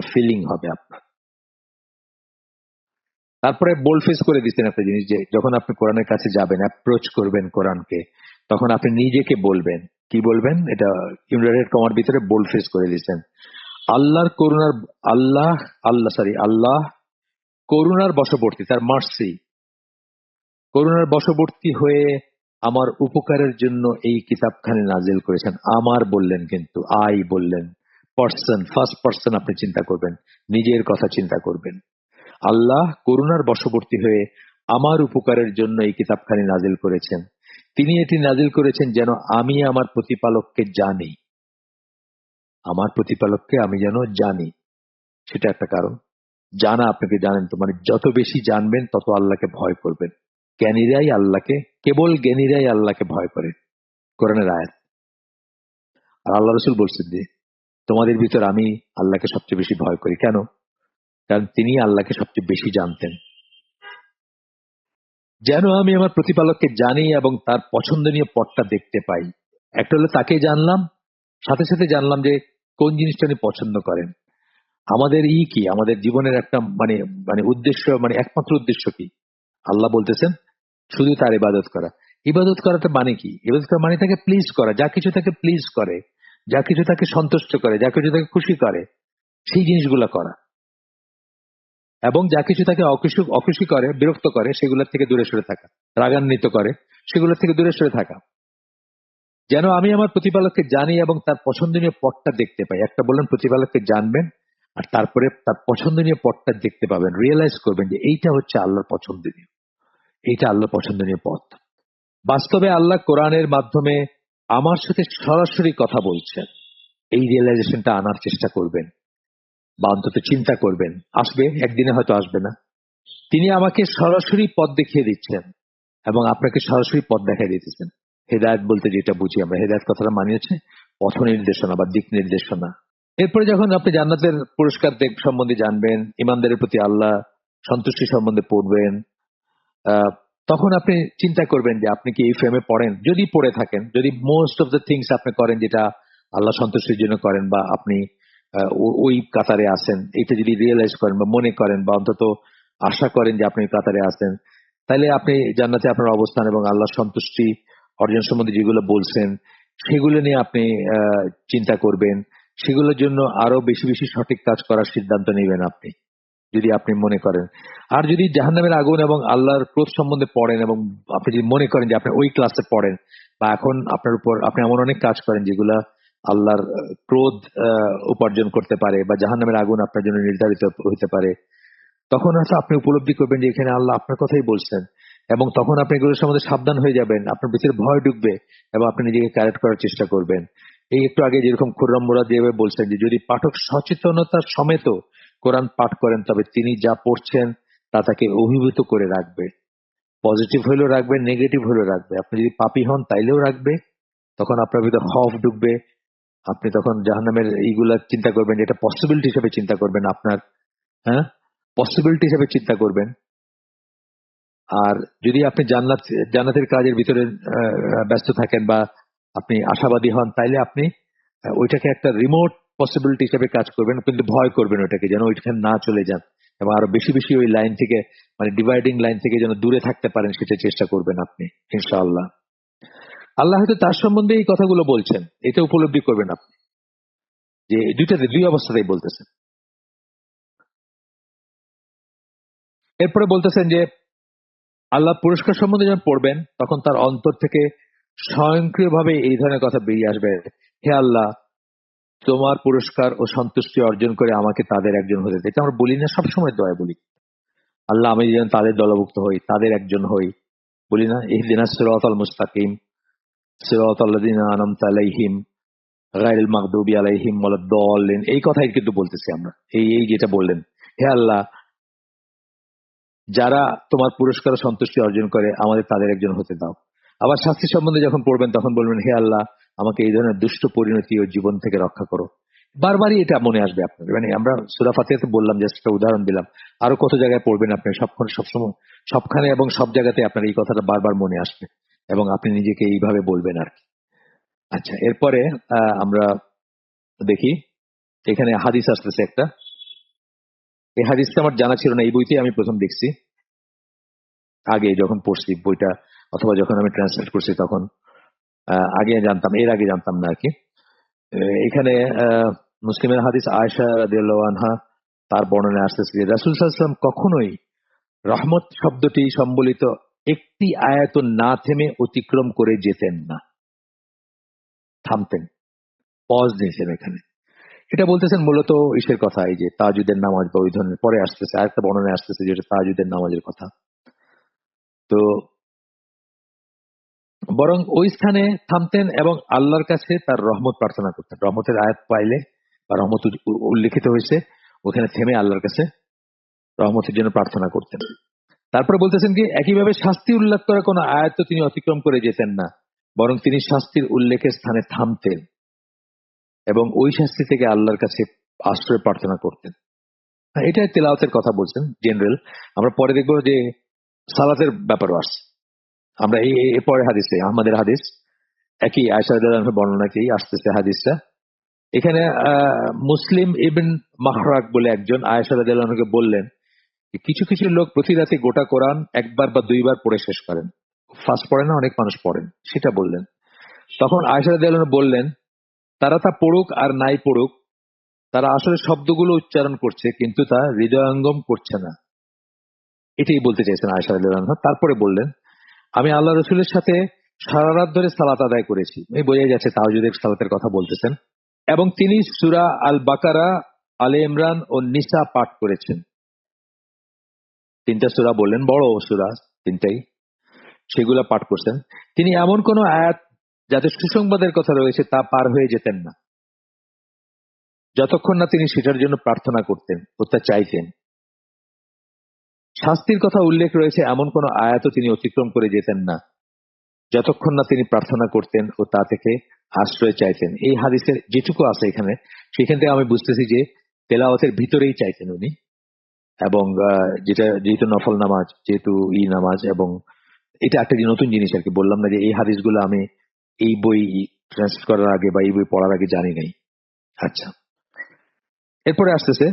ফিলিং হবে আপনার। তারপরে বোল্ড ফেস করে দিচ্ছেন একটা জিনিস, যে যখন আপনি কোরআনের কাছে যাবেন, অ্যাপ্রোচ করবেন কোরআনকে, তখন আপনি নিজেকে বলবেন, কি বলবেন, এটা ইনভার্টেড কমার ভিতরে বোল্ড ফেস করে দিচ্ছেন, আল্লাহর করুণার, আল্লাহ করুণার বশবর্তী, তার মার্সি, করুণার বশবর্তী হয়ে আমার উপকারের জন্য এই কিতাবখানি নাজিল করেছেন। আমার বললেন, কিন্তু আই বললেন, পার্সন, ফার্স্ট পার্সন আপনি চিন্তা করবেন, নিজের কথা চিন্তা করবেন। আল্লাহ করুণার বশবর্তী হয়ে আমার উপকারের জন্য এই কিতাবখানি নাজিল করেছেন। তিনি এটি নাজিল করেছেন যেন আমি আমার প্রতিপালককে জানি, আমার প্রতিপালককে আমি যেন জানি, সেটা একটা কারণ। জানা, আপনাকে জানেন তো, মানে যত বেশি জানবেন তত আল্লাহকে ভয় করবেন। জ্ঞানীরাই আল্লাহকে, কেবল জ্ঞানীরাই আল্লাহকে ভয় করে, কোরআনের আয়াত। আর আল্লাহ রসুল বলছেন যে তোমাদের ভিতর আমি আল্লাহকে সবচেয়ে বেশি ভয় করি। কেন? কারণ তিনি আল্লাহকে সবচেয়ে বেশি জানতেন। যেন আমি আমার প্রতিপালককে জানি এবং তার পছন্দনীয় পথটা দেখতে পাই। একটা হলো তাকে জানলাম, সাথে সাথে জানলাম যে কোন জিনিসটা উনি পছন্দ করেন। আমাদের কি, আমাদের জীবনের একটা মানে মানে উদ্দেশ্য, মানে একমাত্র উদ্দেশ্য কি? আল্লাহ বলতেছেন শুধু তার ইবাদত করা। ইবাদত করাটা মানে কি? ইবাদত করা মানে তাকে প্লিজ করা, যা কিছু তাকে প্লিজ করে, যা কিছু তাকে সন্তুষ্ট করে, যা কিছু তাকে খুশি করে, সেই জিনিসগুলা করা। এবং যা কিছু তাকে অখুশি করে, বিরক্ত করে, সেগুলোর থেকে দূরে সরে থাকা, রাগান্বিত করে, সেগুলোর থেকে দূরে সরে থাকা। যেন আমি আমার প্রতিপালককে জানি এবং তার পছন্দনীয় পথটা দেখতে পাই। একটা বললেন প্রতিপালককে জানবেন, আর তারপরে তার পছন্দনীয় পথটা দেখতে পাবেন, রিয়েলাইজ করবেন যে এইটা হচ্ছে আল্লাহর পছন্দনীয়, এইটা আল্লাহর পছন্দনীয় পথ। বাস্তবে আল্লাহ কোরআনের মাধ্যমে আমার সাথে সরাসরি কথা বলছেন, এই রিয়েলাইজেশনটা আনার চেষ্টা করবেন, বা অন্তত চিন্তা করবেন। আসবে, একদিনে হয়তো আসবে না। তিনি আমাকে সরাসরি পথ দেখিয়ে দিচ্ছেন এবং আপনাকে সরাসরি পথ দেখাই দিতেছেন। হেদায়েত বলতে যেটা বুঝি আমরা, হেদায়েত কথাটা মানিয়েছে পথ নির্দেশনা বা দিক নির্দেশনা। এরপরে যখন আপনি জান্নাতের পুরস্কার সম্বন্ধে জানবেন, ইমানদারের প্রতি আল্লাহ সন্তুষ্টি সম্বন্ধে পড়বেন, তখন আপনি চিন্তা করবেন যে আপনি কি এই ফ্রেমে পড়েন। যদি পড়ে থাকেন, যদি মোস্ট অফ দ্য থিংস আপনি করেন যেটা আল্লাহ সন্তুষ্টির জন্য করেন, বা আপনি ওই কাতারে আছেন, এটা যদি রিয়েলাইজ করেন বা মনে করেন, বা অন্তত আশা করেন যে আপনি কাতারে আছেন, তাহলে আপনি জান্নাতে আপনার অবস্থান এবং আল্লাহর সন্তুষ্টি অর্জন সম্বন্ধে যেগুলো বলছেন সেগুলো নিয়ে আপনি চিন্তা করবেন। সেগুলোর জন্য আরো বেশি বেশি সঠিক কাজ করার সিদ্ধান্ত নেবেন আপনি, যদি আপনি মনে করেন। আর যদি জাহান্নামের আগুন এবং আল্লাহর ক্রোধ সম্বন্ধে পড়েন, এবং আপনি যদি মনে করেন যে আপনি ওই ক্লাসে পড়েন, বা এখন আপনার উপর আপনি এমন অনেক কাজ করেন যেগুলা আল্লাহর ক্রোধ উপার্জন করতে পারে, বা জাহান্নামের আগুন আপনার জন্য নির্ধারিত হতে পারে, তখন হয়তো আপনি উপলব্ধি করবেন যে এখানে আল্লাহ আপনার কথাই বলছেন, এবং তখন আপনি এগুলোর সম্বন্ধে সাবধান হয়ে যাবেন, আপনার ভিতরে ভয় ঢুকবে এবং আপনি নিজেকে কারেক্ট করার চেষ্টা করবেন। এই একটু আগে যেরকম খুররাম মুরাদ যেভাবে বলছেন যে যদি পাঠক সচেতনতার সমেত কোরআন পাঠ করেন, তবে তিনি যা পড়ছেন তা তাকে অভিভূত করে রাখবে। পজিটিভ হলেও রাখবে, নেগেটিভ হলেও রাখবে। আপনি যদি পাপী হন তাইলেও রাখবে। তখন আপনার ভিতরে খৌফ ঢুকবে, আপনি তখন জাহান্নামের এইগুলা চিন্তা করবেন, যেটা পসিবিলিটি হিসেবে চিন্তা করবেন আপনার, হ্যাঁ, পসিবিলিটি হিসেবে চিন্তা করবেন। আর যদি আপনি জান্নাতের কাজের ভিতরে ব্যস্ত থাকেন, বা আপনি আশাবাদী হন, তাইলে আপনি ওইটাকে একটা রিমোট পসিবিলিটি হিসেবে কাজ করবেন, কিন্তু ভয় করবেন ওইটাকে, যেন ওইখানে না চলে যান, এবং আরো বেশি বেশি ওই লাইন থেকে, মানে ডিভাইডিং লাইন থেকে যেন দূরে থাকতে পারেন, সেটা চেষ্টা করবেন আপনি, ইনশাআল্লাহ। আল্লাহ হয়তো তার সম্বন্ধে এই কথাগুলো বলছেন, এটা উপলব্ধি করবেন আপনি, যে দুই অবস্থাতেই বলতেছেন। এরপরে বলতেছেন যে আল্লাহ পুরস্কার সম্বন্ধে যখন পড়বেন, তখন তার অন্তর থেকে স্বয়ংক্রিয়ভাবে এই ধরনের কথা বেরিয়ে আসবে, হে আল্লাহ, তোমার পুরস্কার ও সন্তুষ্টি অর্জন করে আমাকে তাদের একজন হতে দাও। এটা আমরা বলি না, সবসময় দয়া বলি, আল্লাহ আমি যেন তাদের দলভুক্ত হই, তাদের একজন হই, বলি না, ইহদিনাস সিরাতাল মুস্তাকিম সিরাতাল্লাযিনা আনআমতা আলাইহিম গায়রিল মাগদুবি আলাইহিম ওয়ালাদ-দাল্লিন। এই কথাই কিন্তু বলতেছি আমরা, এই এই যেটা বললেন, হে আল্লাহ, যারা তোমার পুরস্কার ও সন্তুষ্টি অর্জন করে আমাদের তাদের একজন হতে দাও। আবার শাস্তি সম্বন্ধে যখন পড়বেন, তখন বলবেন, হে আল্লাহ, আমাকে এই ধরনের দুষ্ট পরিণতি ও জীবন থেকে রক্ষা করো। বারবারই এটা মনে আসবে আপনার, মানে আমরা সূরা ফাতিহাতে বললাম, জাস্ট একটা উদাহরণ দিলাম, আরো কত জায়গায় পড়বেন আপনি, সবসময় সবখানে এবং সব জায়গাতে আপনার এই কথাটা বারবার মনে আসবে, এবং আপনি নিজেকে এইভাবে বলবেন আর কি। আচ্ছা, এরপরে আমরা দেখি এখানে হাদিস আসতেছে একটা। এই হাদিসটা আমার জানা ছিল না, এই বইতে আমি প্রথম দেখছি, আগে যখন পড়ছি বইটা অথবা যখন আমি ট্রান্সলেট করছি তখন। আগে জানতাম, এর আগে জানতাম না আর কি। এখানে মুসলিমের হাদিস আয়েশা রাদিয়াল্লাহু আনহা তার বর্ণনায় আসতেছে যে রাসূল সাল্লাল্লাহু আলাইহি ওয়াসাল্লাম কখনোই রহমত শব্দটি সম্বলিত একটি আয়াত না থেমে অতিক্রম করে যেতেন না, থামতেন, পজ দিয়েছেন এখানে। এটা বলতেছেন মূলত ইসের কথা, এই যে তাহাজ্জুদের নামাজ বা ওই ধরনের, পরে আসতেছে আরেকটা বর্ণনায় আসতেছে যেটা তাহাজ্জুদের নামাজের কথা। তো বরং ওই স্থানে থামতেন এবং আল্লাহর কাছে তার রহমত প্রার্থনা করতেন। রহমতের আয়াত পাইলে বা রহমত উল্লেখিত হয়েছে, ওখানে থেমে আল্লাহর কাছে রহমতের জন্য প্রার্থনা করতেন। তারপরে বলতেছেন কি, একইভাবে শাস্তি উল্লেখ করা কোনো আয়াত তিনি অতিক্রম করে যেতেন না, বরং তিনি শাস্তির উল্লেখের স্থানে থামতেন এবং ওই শাস্তি থেকে আল্লাহর কাছে আশ্রয় প্রার্থনা করতেন। এটা তেলাওয়াতের কথা বলছেন জেনারেল। আমরা পরে দেখবো যে সালাতের ব্যাপারও আসছে। আমরা এই পরে হাদিসে আহমদের হাদিস একই আয়েশা রাদিয়াল্লাহু আনহার বর্ণনাকেই আসতেছে হাদিসটা। এখানে মুসলিম ইবন মাহরাক বলে একজন আয়েশা রাদিয়াল্লাহু আনহাকে বললেন, কিছু কিছু লোক প্রতি রাতে গোটা কোরআন একবার বা দুইবার পড়ে শেষ করেন, ফার্স্ট পড়ে না, অনেক মানুষ পড়েন, সেটা বললেন। তখন আয়েশা রাদিয়াল্লাহু আনহা বললেন, তারা তা পড়ুক আর নাই পড়ুক, তারা আসলে শব্দগুলো উচ্চারণ করছে কিন্তু তা হৃদয়ঙ্গম করছে না। এটাই বলতে চাইছেন আয়েশা রাদিয়াল্লাহু আনহা। তারপরে বললেন, আমি আল্লাহ রসুলের সাথে সারা রাত ধরে সালাত আদায় করেছি। এই বোঝা যাচ্ছে তাহাজ্জুদের সালাতের কথা বলতেছেন। এবং তিনি সূরা আল বাকারা, আলে ইমরান ও নিসা পাঠ করেছেন। তিনটা সূরা বললেন, বড় সূরা তিনটাই, সেগুলা পাঠ করছেন। তিনি এমন কোন আয়াত যাতে সুসংবাদের কথা রয়েছে তা পার হয়ে যেতেন না, যতক্ষণ না তিনি সেটার জন্য প্রার্থনা করতেন ও তা চাইতেন। শাস্তির কথা উল্লেখ রয়েছে এমন কোন আয়াতও তিনি অতিক্রম করে যেতেন না, যতক্ষণ না তিনি প্রার্থনা করতেন ও তা থেকে আশ্রয় চাইতেন। এই হাদিসের যেটুকু আছে এখানে, সেখান থেকে আমি বুঝতেছি যে তেলাওয়াতের ভিতরেই চাইতেন উনি। এবং যেহেতু নফল নামাজ, যেহেতু নামাজ, এবং এটা একটা নতুন জিনিস আর কি, বললাম না যে এই হাদিসগুলো আমি এই বই ট্রান্সলেট করার আগে বা এই বই পড়ার আগে জানি নাই। আচ্ছা, এরপরে আসতেছে,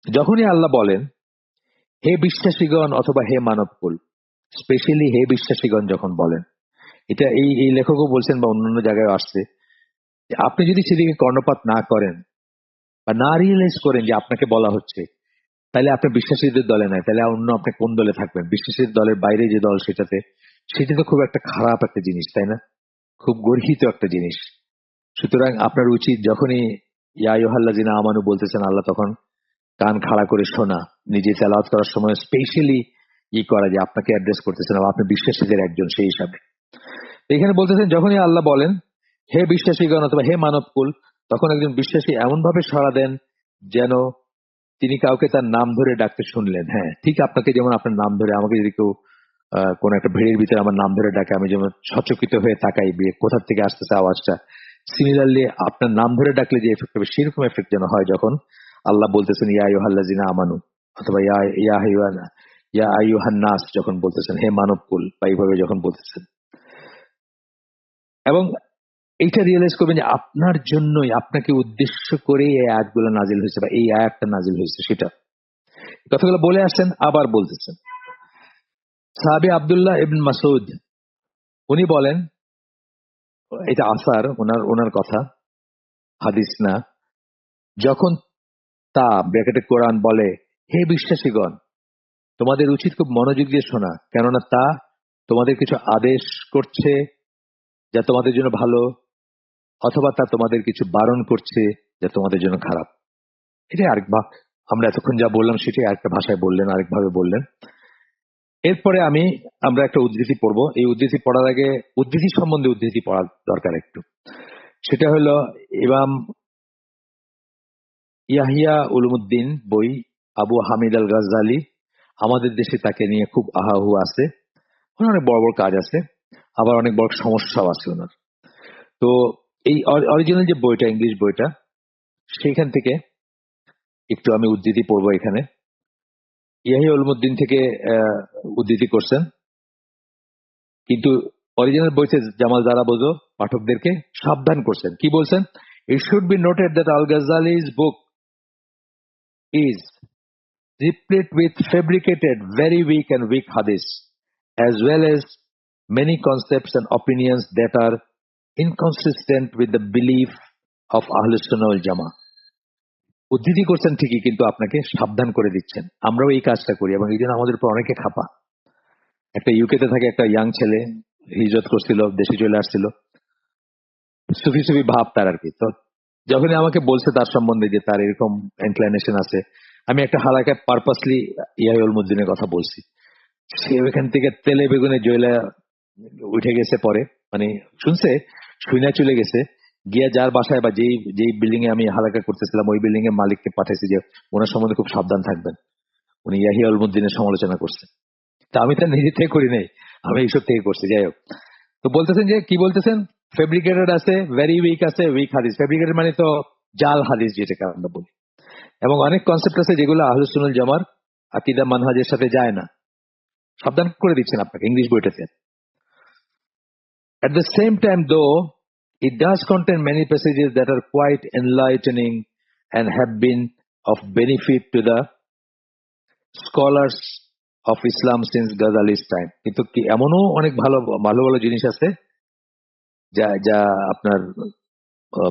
যখনই আল্লাহ বলেন হে বিশ্বাসীগণ অথবা হে মানবকুল, স্পেশালি হে বিশ্বাসীগণ যখন বলেন, এটা এই লেখকও বলছেন বা অন্যান্য জায়গায় আসছে, যে আপনি যদি সেদিকে কর্ণপাত না করেন বা না রিয়েলাইজ করেন যে আপনাকে বলা হচ্ছে, তাহলে আপনি বিশ্বাসীদের দলে নাই, তাহলে অন্য আপনি কোন দলে থাকবেন? বিশ্বাসীদের দলের বাইরে যে দল, সেটা তো খুব একটা খারাপ একটা জিনিস, তাই না? খুব গর্হিত একটা জিনিস। সুতরাং আপনার উচিত যখনই ইয়া আইয়ুহাল্লাযিনা আমানু বলতেছেন আল্লাহ, তখন কান খাড়া করে শোনা, নিজে তেলাওয়াত করার সময় স্পেশালি করা, যে আপনাকে অ্যাড্রেস করতেছেন বা আপনি বিশ্বাসীদের একজন সেই হিসাবে। এখানে বলতেছেন যখনই আল্লাহ বলেন হে বিশ্বাসীগণ অথবা হে মানবকুল, তখন একজন বিশ্বাসী এমন ভাবে সাড়া দেন যেন তিনি কাউকে তার নাম ধরে ডাকতে শুনলেন। হ্যাঁ, ঠিক আপনাকে যেমন আপনার নাম ধরে, আমাকে যদি কেউ কোন একটা ভিড়ের ভিতরে আমার নাম ধরে ডাকে, আমি যেমন সচকিত হয়ে তাকাই কোথা থেকে আসতেছে আওয়াজটা, সিমিলারলি আপনার নাম ধরে ডাকলে যে এফেক্ট হবে, সেরকম এফেক্ট যেন হয় যখন আল্লাহ বলতেছেন ইয়া আইয়ুহাল্লাযিনা আমানু, অথবা ইয়া আইয়ুহান নাস যখন বলতেছেন, হে মানবকুল, বা এইভাবে যখন বলতেছেন। এবং এইটা রিয়েলাইজ করবেন যে আপনার জন্যই, আপনাকে উদ্দেশ্য করে এই আয়াতগুলো নাজিল হয়েছে বা এই আয়াতটা নাজিল হয়েছে। সেটা কথাগুলো বলে আসছেন, আবার বলতেছেন। সাহাবী আব্দুল্লাহ ইবনে মাসউদ উনি বলেন, এটা আসার, ওনার কথা, হাদিস না, যখন তা ব্র্যাকেটে কোরআন বলে হে বিশ্বাসীগণ, তোমাদের উচিত খুব মনোযোগ দিয়ে শোনা, কেননা তা তোমাদের কিছু আদেশ করছে যা তোমাদের জন্য ভালো, অথবা তা তোমাদের কিছু বারণ করছে যা তোমাদের জন্য খারাপ। এটাই আমরা এতক্ষণ যা বললাম সেটাই আরেকটা ভাষায় বললেন, আরেকভাবে বললেন। এরপরে আমরা একটা উদ্ধৃতি পড়বো। এই উদ্ধৃতি পড়ার আগে উদ্ধৃতি সম্বন্ধে উদ্ধৃতি পড়া দরকার একটু। সেটা হলো ইমাম ইয়াহিয়া উলুমুদ্দিন বই, আবু হামিদ আল গাজ্জালি, আমাদের দেশে তাকে নিয়ে খুব আহাহু আছে। ওনার অনেক বড় বড় কাজ আছে, আবার অনেক বড় সমস্যাও আছে ওনার। তো এই অরিজিনাল যে বইটা, ইংলিশ বইটা, সেইখান থেকে একটু আমি উদ্ধৃতি পড়বো। এখানে ইয়াহিয়া উলুমুদ্দিন থেকে উদ্ধৃতি করছেন, কিন্তু অরিজিনাল বইতে জামাল জারা বোঝো পাঠকদেরকে সাবধান করছেন। কি বলছেন? It should be noted that Al-Ghazali's book is replete with fabricated, very weak and weak hadith, as well as many concepts and opinions that are inconsistent with the belief of Ahlus Sunnah wal Jama'ah. উদ্ধৃতি করছেন ঠিকই, কিন্তু আপনাকে সাবধান করে দিচ্ছেন। আমরাও এই কাজটা করি এবং এই জন্য আমাদের উপর অনেকে খাপা। একটা ইউকেতে থাকে একটা ইয়াং ছেলে, হিজরত করছিল, দেশে চলে আসছিল, সুফি সুফি ভাব তার আর কি। তো যখনই আমাকে বলছে তার সম্বন্ধে যে তার এরকম ইনক্লাইনেশন আছে, আমি একটা হালাকায় পারপাসলি ইয়াহিয়া উলমুদ্দিনের কথা বলছি। সে ওইখান থেকে তেলে বেগুনে জয়লা উঠে গেছে। পরে মানে শুনছে, শুইনা চলে গেছে, গিয়া যার বাসায় বা যেই যেই বিল্ডিং এ আমি হালাকা করতেছিলাম ওই বিল্ডিং এর মালিককে পাঠাইছি যে ওনার সম্বন্ধে খুব সাবধান থাকবেন, উনি ইয়াহিয়া উলমুদ্দিনের সমালোচনা করছে। তা আমি তার নিজে থেকে করি নাই, আমি এইসব থেকে করছি। যাই হোক, তো বলতেছেন যে কি বলতেছেন, ফেব্রিকেটেড আছে, ভেরি উইক আছে, উইক হাদিস। ফেব্রিকেটেড মানে তো জাল হাদিস যেটাকে আমরা বলি, এবং অনেক কনসেপ্ট আছে যেগুলো আহলুস সুন্নাহ ওয়াল জামার আকীদা মানহাজের সাথে যায় না। সাবধান করে দিচ্ছেন আপনাকে ইংলিশ বইটাতে। At the same time, though, it does contain many passages that are quite enlightening and have been of benefit to the scholars of Islam since Ghazali's time. কিন্তু কি এমনও অনেক ভালো ভালো ভালো জিনিস আছে যা যা আপনার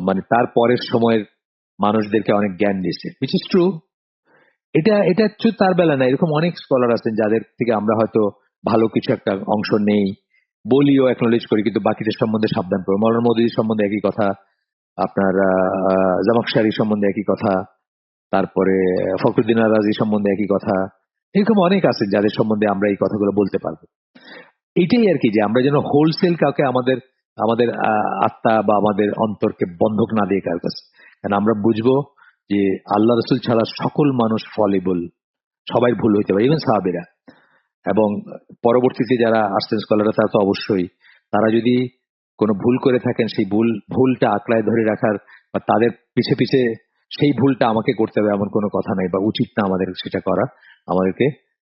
মানে তার পরের সময়ের মানুষদেরকে অনেক জ্ঞান দিয়েছে, which is true. এটা এটা শুধু তার বেলা না, এরকম অনেক স্কলার আছেন যাদের থেকে আমরা হয়তো ভালো কিছু একটা অংশ নেই, বলিও, অ্যাকনোলেজ করি, কিন্তু বাকিদের সম্বন্ধে সাবধান করবো। মৌলানা মওদুদী সম্বন্ধে একই কথা, আপনার জামাকশারি সম্বন্ধে একই কথা, তারপরে ফখরুদ্দিন রাজি সম্বন্ধে একই কথা। এরকম অনেক আছে যাদের সম্বন্ধে আমরা এই কথাগুলো বলতে পারবো। এটাই আর কি, যে আমরা যেন হোলসেল কাউকে আমাদের আমাদের আত্মা বা আমাদের অন্তরকে বন্ধক না দিয়ে কার কাছে, কারণ আমরা বুঝবো যে আল্লাহ রসুল ছাড়া সকল মানুষ ফলেবল, সবাই ভুল হইতে পারে, ইভেন সাহাবীরা। এবং পরবর্তীতে যারা আসছেন স্কলাররা, তারা তো অবশ্যই, তারা যদি কোনো ভুল করে থাকেন, সেই ভুলটা আঁকড়ায় ধরে রাখার বা তাদের পিছে পিছে সেই ভুলটা আমাকে করতে হবে এমন কোনো কথা নাই, বা উচিত না আমাদের সেটা করা। আমাদেরকে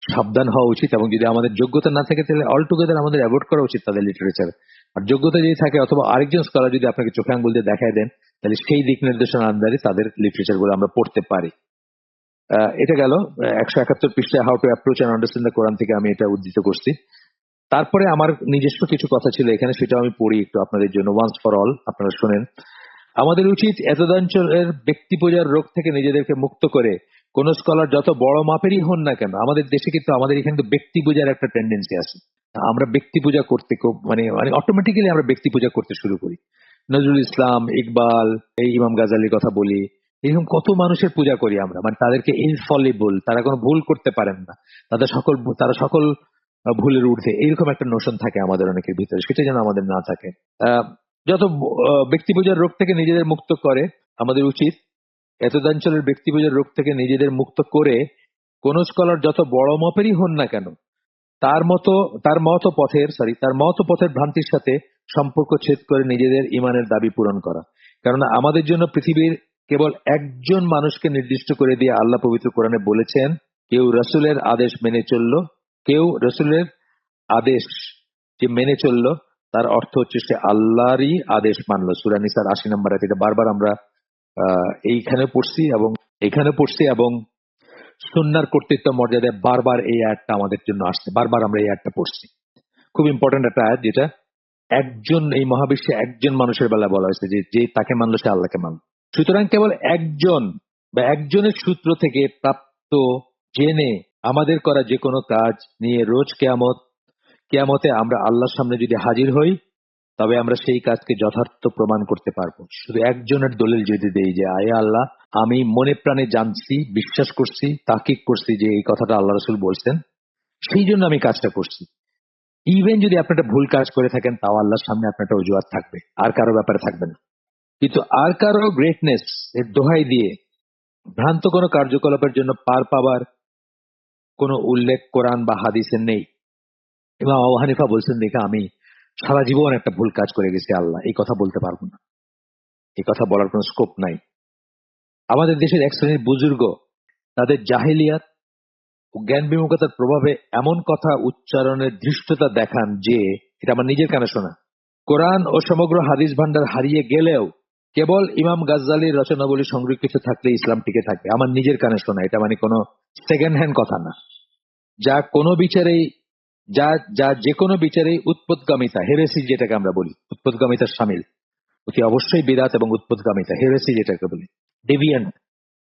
সাবধান হওয়া উচিত, এবং যদি আমাদের যোগ্যতা না থাকে তাহলে অল টুগেদার আমাদের অ্যাভয়েড করা উচিত তাদের লিটারেচার। আর যোগ্যতা যদি থাকে, অথবা আরেকজন স্কলার যদি আপনাকে চোখে আঙ্গুল দিয়ে দেখায় দেন, তাহলে সেই দিক নির্দেশনা আন্দারে তাদের লিটারেচার গুলো আমরা পড়তে পারি। এটা গেল 171 পৃষ্ঠায় how to approach and understand the Quran থেকে আমি এটা উদ্ধৃত করছি। তারপরে আমার নিজস্ব কিছু কথা ছিল এখানে, সেটা আমি পড়ি একটু আপনাদের জন্য, ওয়ান্স ফর অল, আপনারা শোনেন। আমাদের উচিত এতদাঞ্চলের ব্যক্তি পূজার রোগ থেকে নিজেদেরকে মুক্ত করে, কোন স্কলার যত বড় মাপেরই হন না কেন, আমাদের দেশে কিন্তু আমাদের এখানে তো ব্যক্তি পূজার একটা টেন্ডেন্সি আছে। আমরা ব্যক্তি পূজা করতে খুব মানে মানে অটোমেটিক্যালি আমরা ব্যক্তি পূজা করতে শুরু করি। নজরুল ইসলাম, ইকবাল, এই ইমাম গাজালির কথা বলি, এরকম কত মানুষের পূজা করি আমরা, মানে তাদেরকে ইনফলিবল, তারা কোনো ভুল করতে পারেন না, তারা সকল ভুলের ঊর্ধ্বে, এইরকম একটা নোশন থাকে আমাদের অনেকের ভিতরে, সেটা যেন আমাদের না থাকে। যত ব্যক্তি পূজার রোগ থেকে নিজেদের মুক্ত করে, আমাদের উচিত এতদাঞ্চলের ব্যক্তি পূজার রোগ থেকে নিজেদের মুক্ত করে, কোন স্কলার যত বড় মাপেরই হন না কেন, তার মত পথের ভ্রান্তির সাথে সম্পর্ক ছেদ করে নিজেদের ইমানের দাবি পূরণ করা। কেননা আমাদের জন্য পৃথিবীর কেবল একজন মানুষকে নির্দিষ্ট করে দিয়ে আল্লাহ পবিত্র কোরআনে বলেছেন, কেউ রসুলের আদেশ মেনে চললো, কেউ রসুলের আদেশ যে মেনে চললো, তার অর্থ হচ্ছে সে আল্লাহরই আদেশ মানলো। সূরা নিসার 80 নম্বর আয়াত। এটা বারবার আমরা এইখানে পড়ছি এবং সুন্নাহর কর্তৃত্ব মর্যাদায় বারবার এই আয়াতটা আমাদের জন্য আসছে, বারবার আমরা এই আয়াতটা পড়ছি। খুব ইম্পর্টেন্ট একটা আয়াত, যেটা একজন, এই মহাবিশ্বে একজন মানুষের বেলা বলা হয়েছে যে তাকে মানলো সে আল্লাহকে মানলো। সুতরাং কেবল একজন বা একজনের সূত্র থেকে প্রাপ্ত জেনে আমাদের করা যে কোনো কাজ নিয়ে রোজ কেয়ামতে আমরা আল্লাহর সামনে যদি হাজির হই, তবে আমরা সেই কাজকে যথার্থ প্রমাণ করতে পারবো। শুধু একজনের দলিল যদি দেই যে আয় আল্লাহ, আমি মনে প্রাণে জানছি, বিশ্বাস করছি, তাকিক করছি যে এই কথাটা আল্লাহ রসুল বলছেন, সেই জন্য আমি কাজটা করছি। ইভেন যদি আপনি একটা ভুল কাজ করে থাকেন, তাও আল্লাহর সামনে আপনার একটা অজুহাত থাকবে, আর কারো ব্যাপারে থাকবে না। কিন্তু আর কারো গ্রেটনেস এর দোহাই দিয়ে ভ্রান্ত কোনো কার্যকলাপের জন্য পার পাবার কোনো উল্লেখ কোরআন বা হাদিসে নেই। ইমাম আবু হানিফা বলছেন, দেখে আমি সারা জীবন একটা ভুল কাজ করে গেছি, আল্লাহ এই কথা বলতে পারবো না, এই কথা বলার কোনো স্কোপ নাই। আমাদের দেশের এক শ্রেণীর বুজুর্গ তাদের জাহেলিয়াত ও জ্ঞান বিমুখতার প্রভাবে এমন কথা উচ্চারণের ধৃষ্টতা দেখান যে, এটা আমার নিজের কানে শোনা, কোরআন ও সমগ্র হাদিস ভান্ডার হারিয়ে গেলেও কেবল ইমাম গাজ্জালির রচনাবলী সংরক্ষিত থাকলে ইসলাম টিকে থাকবে। আমার নিজের কানে শোনা, এটা মানে কোনো সেকেন্ড হ্যান্ড কথা না। যা কোনো বিচারেই যা যে কোনো বিচারেই উৎপত্তিগামিতা, হেরেসি যেটাকে আমরা বলি, উৎপত্তিগামিতার সামিল, অতি অবশ্যই বিরাট এবং উৎপত্তিগামিতা, হেরেসি যেটাকে বলি, ডেভিয়েন্ট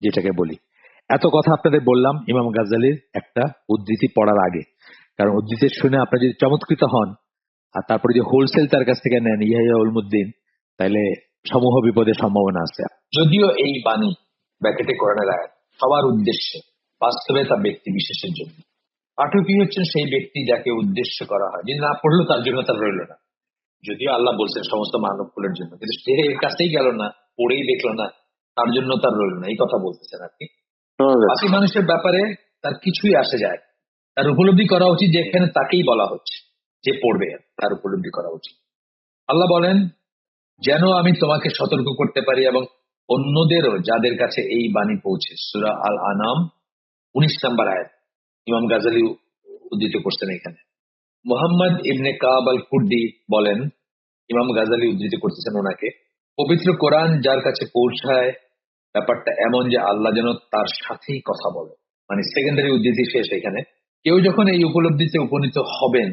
যেটাকে বলি। এত কথা আপনাদের বললাম ইমাম গাজ্জালির একটা উদ্ধৃতি পড়ার আগে, কারণ উদ্ধৃতি শুনে আপনি যদি চমৎকৃত হন আর তারপরে যে হোলসেল তার কাছ থেকে নেন ইয়াহিয়া উলমুদ্দিন, তাহলে সমূহ বিপদের সম্ভাবনা আছে। যদিও এই বাণী ব্যাকেটে কোরআনের আয়াত সবার উদ্দেশ্যে, বাস্তবে তা ব্যক্তি বিশেষের জন্য। পাঠকই হচ্ছেন সেই ব্যক্তি যাকে উদ্দেশ্য করা হয়, যিনি না পড়লো তার জন্য তার রইল না। যদিও আল্লাহ বলছেন সমস্ত মানব কুলের জন্য, কিন্তু সে এর কাছেই গেল না, পড়েই দেখলো না, তার জন্য তার রইল না, এই কথা বলতেছেন আপনি। বাকি মানুষের ব্যাপারে তার কিছুই আসে যায়, তার উপলব্ধি করা উচিত যে এখানে তাকেই বলা হচ্ছে, যে পড়বে তার উপলব্ধি করা উচিত। আল্লাহ বলেন, যেন আমি তোমাকে সতর্ক করতে পারি এবং অন্যদেরও যাদের কাছে এই বাণী পৌঁছে। সূরা আল আনাম 19 নম্বর আয়াত ইমাম গাজ্জালী উদ্ধৃত করছেন এখানে। মুহাম্মদ ইবনে কাব আল কুর্দি বলেন, ইমাম গাজ্জালী উদ্ধৃত করতেছেন ওনাকে, পবিত্র কোরআন যার কাছে পৌঁছায় ব্যাপারটা এমন যে আল্লাহ যেন তার সাথেই কথা বলে। মানে সেকেন্ডারি উদ্ধৃতি শেষ এখানে। কেউ যখন এই উপলব্ধিতে উপনীত হবেন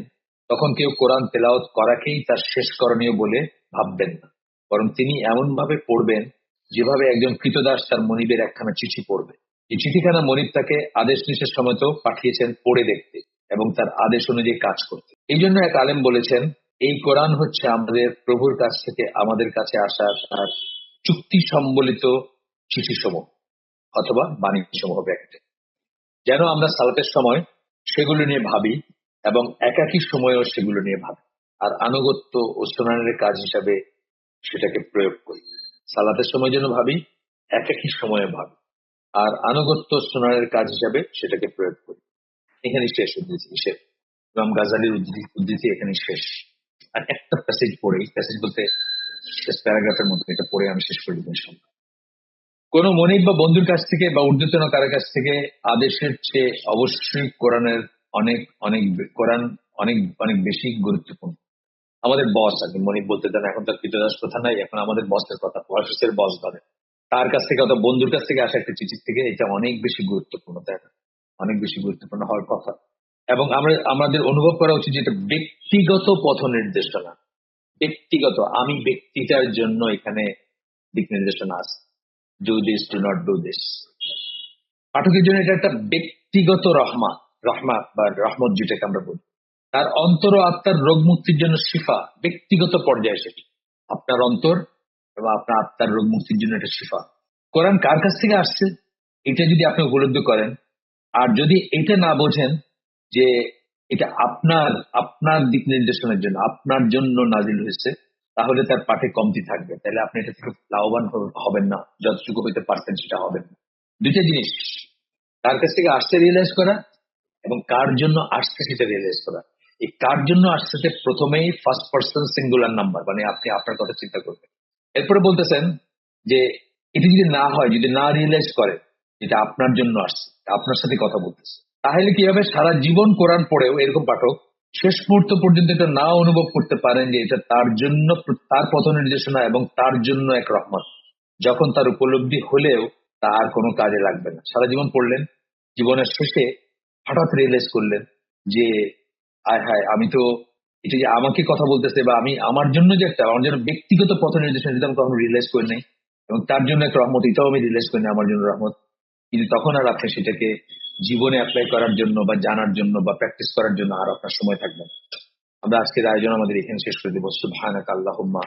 তখন কেউ কোরআন তেলাওয়াত করাকেই তার শেষ করণীয় বলে ভাববেন না, বরং তিনি এমন ভাবে পড়বেন যেভাবে একজন কৃতদাস তার মনিবের একখানা চিঠি পড়বে। এই চিঠিখানা মনিব তাকে আদেশ নিষেধ সমেত পাঠিয়েছেন পড়ে দেখতে এবং তার আদেশ অনুযায়ী কাজ করতে। এই জন্য এক আলেম বলেছেন, এই কোরআন হচ্ছে আমাদের প্রভুর কাছ থেকে আমাদের কাছে আসা তার চুক্তি সম্বলিত চিঠি সমূহ অথবা বাণী সমূহ ব্যাখ্যা, যেন আমরা সালাতের সময় সেগুলো নিয়ে ভাবি এবং একাকী সময়েও সেগুলো নিয়ে ভাবি, আর আনুগত্য ও সুনানের কাজ হিসাবে সেটাকে প্রয়োগ করি। সালাতের সময় যেন ভাবি, একাকী সময়ে ভাবি, আর আনুগত্য সুনানের কাজ হিসাবে সেটাকে প্রয়োগ করি। এখানে শেষ উদ্ধৃতি, শেষ ইমাম গাজ্জালীর উদ্ধৃতি এখানে শেষ। আর একটা প্যাসেজ পড়ে, প্যাসেজ বলতে শেষ প্যারাগ্রাফের মধ্যে, এটা পড়ে আমি শেষ করে দিই। কোন মনিব বা বন্ধুর কাছ থেকে বা ঊর্ধ্বতন কারো কাছ থেকে আদেশের চেয়ে অবশ্যই কোরআনের অনেক অনেক কোরআন অনেক অনেক বেশি গুরুত্বপূর্ণ। আমাদের বস, আর কি মনিব বলতে দেন, এখন তার কৃতদাস কথা নাই, এখন আমাদের বসের কথা, অফিসের বস ধরে, তার কাছ থেকে অথবা বন্ধুর কাছ থেকে আসা একটা চিঠির থেকে এটা অনেক বেশি গুরুত্বপূর্ণ, তাই না? অনেক বেশি গুরুত্বপূর্ণ হওয়ার কথা। এবং আমাদের অনুভব করা উচিত যে এটা ব্যক্তিগত পথ নির্দেশনা, ব্যক্তিগত, আমি ব্যক্তিটার জন্য এখানে দিক নির্দেশনা আছে। Do this, do not do this. পাঠকের জন্য এটা একটা ব্যক্তিগত রহমত বা রহমত যেটাকে আমরা বলি। তার অন্তর ও আত্মার রোগ মুক্তির জন্য শিফা, ব্যক্তিগত পর্যায়ে সেটি। আপনার অন্তর এবং আপনার আত্মার রোগ মুক্তির জন্য এটা শিফা। কোরআন কার কাছ থেকে আসছে এটা যদি আপনি উপলব্ধি করেন, আর যদি এটা না বোঝেন যে এটা আপনার দিক নির্দেশনের জন্য, আপনার জন্য নাজিল হয়েছে, তাহলে তার পাঠে কমতি থাকবে, তাহলে আপনি এটা থেকে লাভবান হবেন না, যতটুকু হইতে পারতেন সেটা হবেন না। দুইটা জিনিস, কার কাছ থেকে আসতে রিয়েলাইজ করা এবং কার জন্য আসছে সেটা রিয়েলাইজ করা। এই কার জন্য আসছে প্রথমেই ফার্স্ট পার্সন সিঙ্গুলার নাম্বার, মানে আপনি আপনার কথা চিন্তা করবেন। এরপরে বলতেছেন যে এটি যদি না হয়, যদি না রিয়েলাইজ করে যেটা আপনার জন্য আসছে, আপনার সাথে কথা বলতেছে, তাহলে কি হবে? সারা জীবন কোরআন পড়েও এরকম পাঠক শেষ মুহূর্ত পর্যন্ত এটা না অনুভব করতে পারেন যে এটা তার জন্য, তার পথ নির্দেশনা এবং তার জন্য এক রহমত। যখন তার উপলব্ধি হলেও তা আর কোনো কাজে লাগবে না। সারা জীবন পড়লেন, জীবনের শেষে হঠাৎ রিয়েলাইজ করলেন যে আয় হায়, আমি তো এটা যে আমাকে কথা বলতেছে বা আমি আমার জন্য যে একটা, আমার জন্য ব্যক্তিগত পথ নির্দেশনা, যেটা আমি কখনো রিয়েলাইজ করি নাই, এবং তার জন্য একটা রহমত, এটাও আমি রিয়েলাইজ করি না আমার জন্য রহমত। কিন্তু তখন আর আপনি সেটাকে জীবনে অ্যাপ্লাই করার জন্য বা জানার জন্য বা প্র্যাকটিস করার জন্য আর আপনার সময় থাকবে না। আমরা আজকের আয়োজন আমাদের এখানে শেষ করে দেবো। সুবহানাকা আল্লাহুম্মা